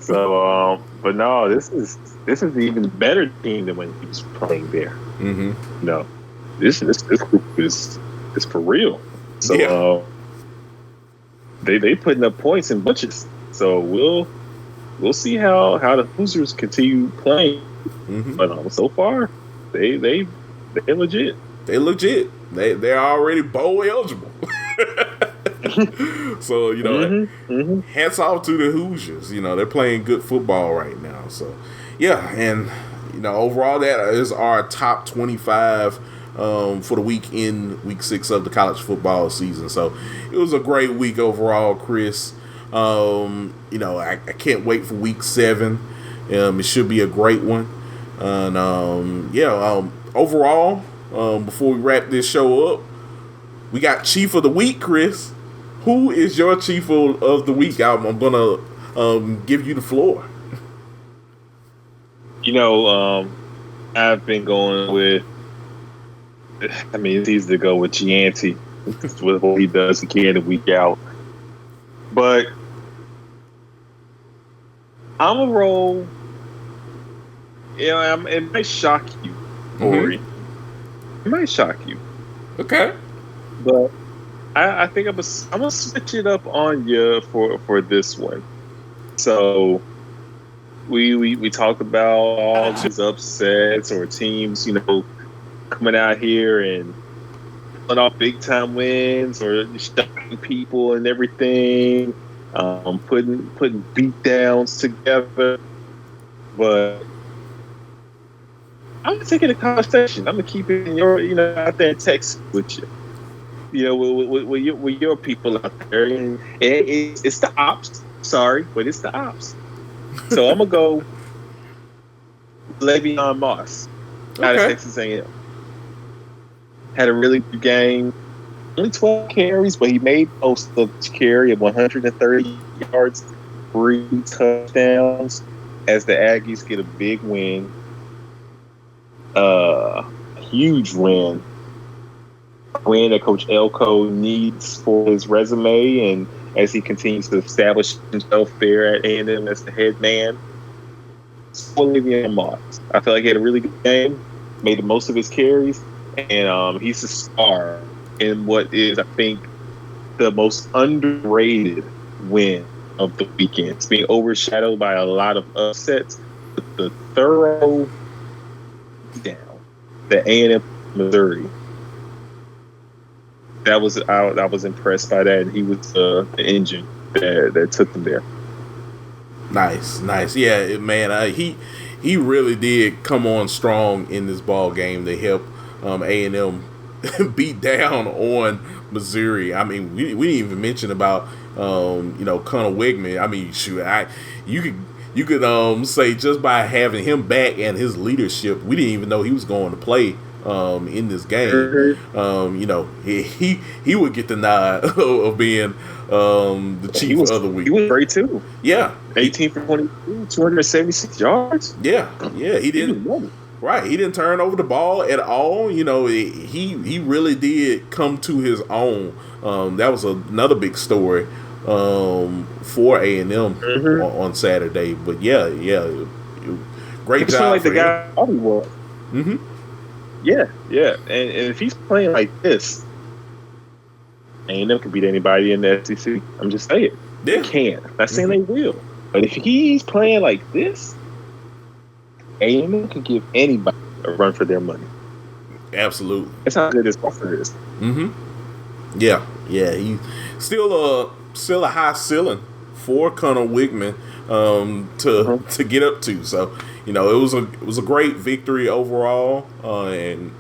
So, but no, this is an even better team than when he was playing there. Mm-hmm. No, this group is for real. So they putting up points in bunches. So we'll see how the Hoosiers continue playing. Mm-hmm. But so far, they legit. They legit. They're already bowl eligible. So, hats off to the Hoosiers. They're playing good football right now. So, yeah, and, overall that is our top 25 for the week 6 of the college football season. So, it was a great week overall, Chris. I can't wait for week 7. It should be a great one. And, overall, before we wrap this show up, we got Chief of the Week, Chris. Who is your Chief of the Week? I'm going to give you the floor. I've been going with, it's easy to go with Gianti with what he does week in and week out. But I'm going to roll. It might shock you, Kory. Mm-hmm. It might shock you. Okay. But I think I'm gonna switch it up on you for this one. So we talked about all these upsets or teams, coming out here and pulling off big time wins or shocking people and everything, putting beat downs together. But I'm gonna take it a conversation. I'm gonna keep it in your, out there in Texas with you. With your people out there, and it's the ops. Sorry, but it's the ops. So I'm gonna go Le'Veon Moss out of Texas A&M. Had a really good game. Only 12 carries, but he made most of the carry of 130 yards, 3 touchdowns. As the Aggies get a big win, a huge win. Win that Coach Elko needs for his resume, and as he continues to establish himself there at A&M as the head man. Le'Veon Moss. I feel like he had a really good game, made the most of his carries, and he's a star in what is, I think, the most underrated win of the weekend. It's being overshadowed by a lot of upsets, but the thorough down the A&M Missouri. I was impressed by that, and he was the engine that took them there. Nice. Yeah, man, he really did come on strong in this ball game to help A&M beat down on Missouri. I mean, we didn't even mention about Connor Wegman. I mean, shoot, you could say just by having him back and his leadership, we didn't even know he was going to play in this game. He would get the nod of being the chief of the week. He was great too. Yeah, 18 for 22, 276 yards. Yeah, he didn't. Right, he didn't turn over the ball at all. He really did come to his own. That was another big story for A&M on Saturday. But yeah, great job. Like the guy he was. Mm-hmm. Yeah, and if he's playing like this, A&M can beat anybody in the SEC. I'm just saying, they can. Not saying they will, but if he's playing like this, A&M can give anybody a run for their money. Absolutely. That's how good this offer is. Mm-hmm. Yeah. He still a high ceiling for Connor Wigman to get up to. So it was a great victory overall, and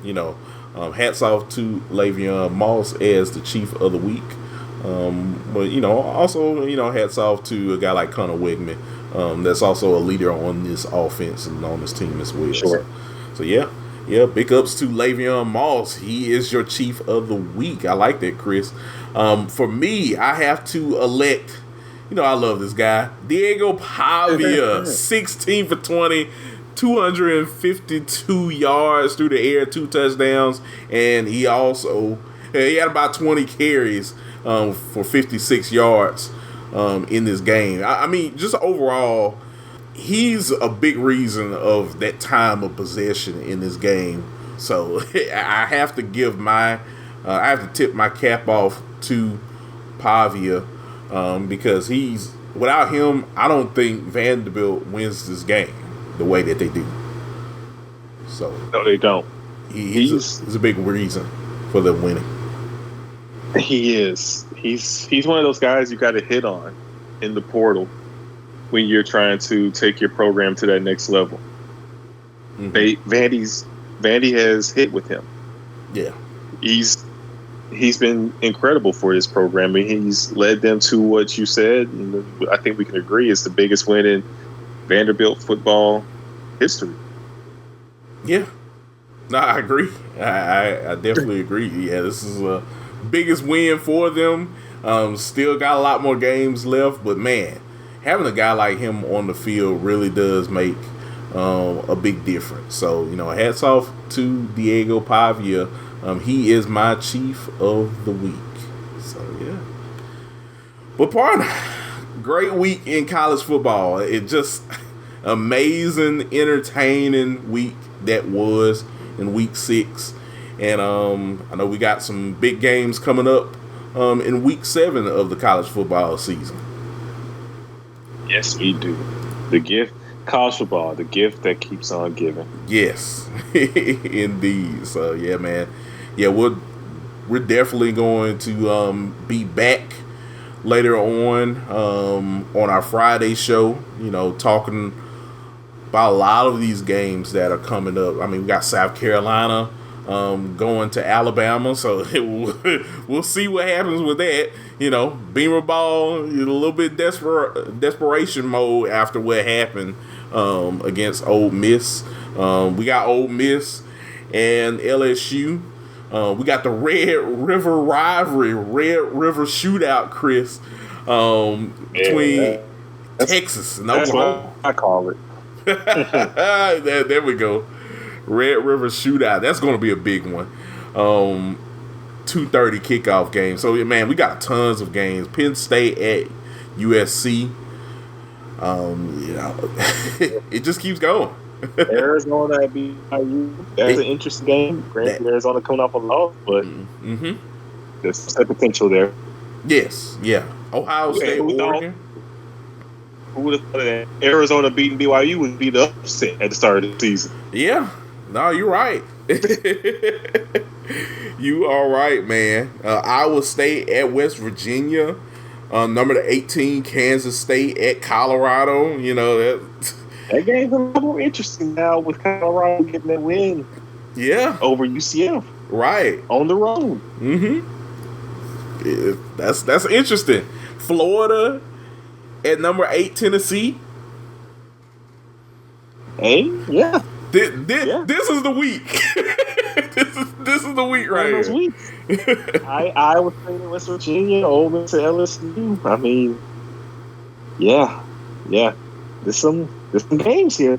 hats off to Le'Veon Moss as the chief of the week. But also hats off to a guy like Connor Wigman. That's also a leader on this offense and on this team as well. Sure. So big ups to Le'Veon Moss. He is your chief of the week. I like that, Chris. For me, I have to elect, I love this guy, Diego Pavia, 16 for 20, 252 yards through the air, 2 touchdowns, and he had about 20 carries for 56 yards in this game. I mean, just overall, he's a big reason of that time of possession in this game. So I have to I have to tip my cap off to Pavia because without him, I don't think Vanderbilt wins this game the way that they do. So no, they don't. He's a big reason for them winning. He is. He's one of those guys you got to hit on in the portal when you're trying to take your program to that next level. Mm-hmm. Vandy has hit with him. Yeah, he's been incredible for his program. And he's led them to what you said, and I think we can agree it's the biggest win in Vanderbilt football history. Yeah, no, I agree. I definitely agree. Yeah, this is the biggest win for them. Still got a lot more games left, but man, having a guy like him on the field really does make a big difference. So, hats off to Diego Pavia. He is my chief of the week. So, yeah. But partner, great week in college football. It just amazing, entertaining week that was in week 6. And I know we got some big games coming up in week 7 of the college football season. Yes, we do. The gift, college football, the gift that keeps on giving. Yes, indeed. So, yeah, man. Yeah, we're definitely going to be back later on our Friday show, talking about a lot of these games that are coming up. I mean, we got South Carolina going to Alabama, so we'll see what happens with that. Beamer ball, a little bit desperation mode after what happened against Ole Miss. We got Ole Miss and LSU. We got the Red River rivalry, Red River shootout, Chris, between Texas and Oklahoma. That's what I call it. There we go. Red River shootout. That's going to be a big one. 2:30 kickoff game. So, man, we got tons of games. Penn State at USC. It just keeps going. Arizona at BYU. That's an interesting game. Granted, Arizona coming off a loss, but there's some potential there. Yes, yeah. Ohio State, Oregon. Who would have thought that Arizona beating BYU would be the upset at the start of the season? Yeah. No, you're right. You are right, man. Iowa State at West Virginia. Number 18, Kansas State at Colorado. That game's a little more interesting now with Colorado getting that win. Yeah. Over UCF. Right. On the road. Mm-hmm. Yeah, that's interesting. Florida at number 8, Tennessee. Hey, yeah, yeah. This is the week. This is the week One right of those here. weeks. I was playing West Virginia, Ole Miss to LSU. I mean, yeah, yeah. There's some games here.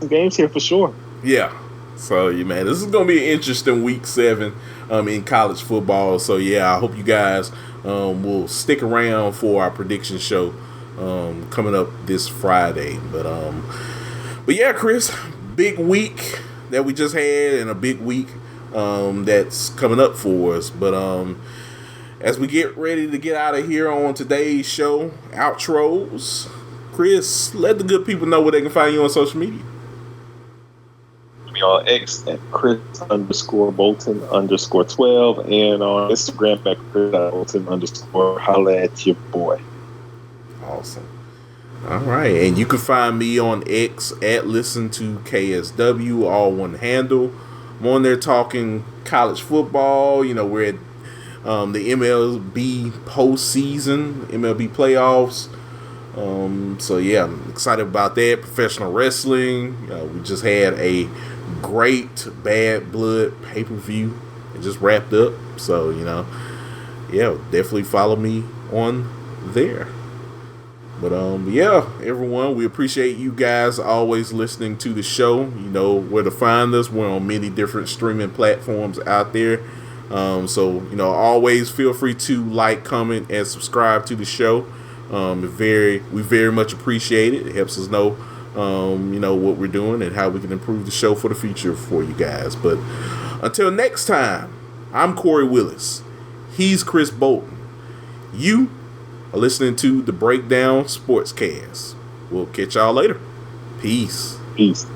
Some games here for sure. Yeah. So, yeah, man, this is going to be an interesting week 7 in college football. So, yeah, I hope you guys will stick around for our prediction show coming up this Friday. But yeah, Chris, big week that we just had and a big week that's coming up for us. But as we get ready to get out of here on today's show, outros, Chris, let the good people know where they can find you on social media. Me on X at Chris_Bolton_12 and on Instagram at Chris_Bolton_. Holla at your boy. Awesome. All right. And you can find me on X at Listen to KSW, all one handle. I'm on there talking college football. You know, we're at the MLB postseason, MLB playoffs. So yeah, I'm excited about that. Professional wrestling. We just had a great Bad Blood pay-per-view. It just wrapped up. So, yeah, definitely follow me on there. But yeah, everyone, we appreciate you guys always listening to the show. You know where to find us. We're on many different streaming platforms out there. So, always feel free to like, comment, and subscribe to the show. We very much appreciate it. It helps us know, what we're doing and how we can improve the show for the future for you guys. But until next time, I'm Kory Willis. He's Chris Bolton. You are listening to the Breakdown Sportscast. We'll catch y'all later. Peace. Peace.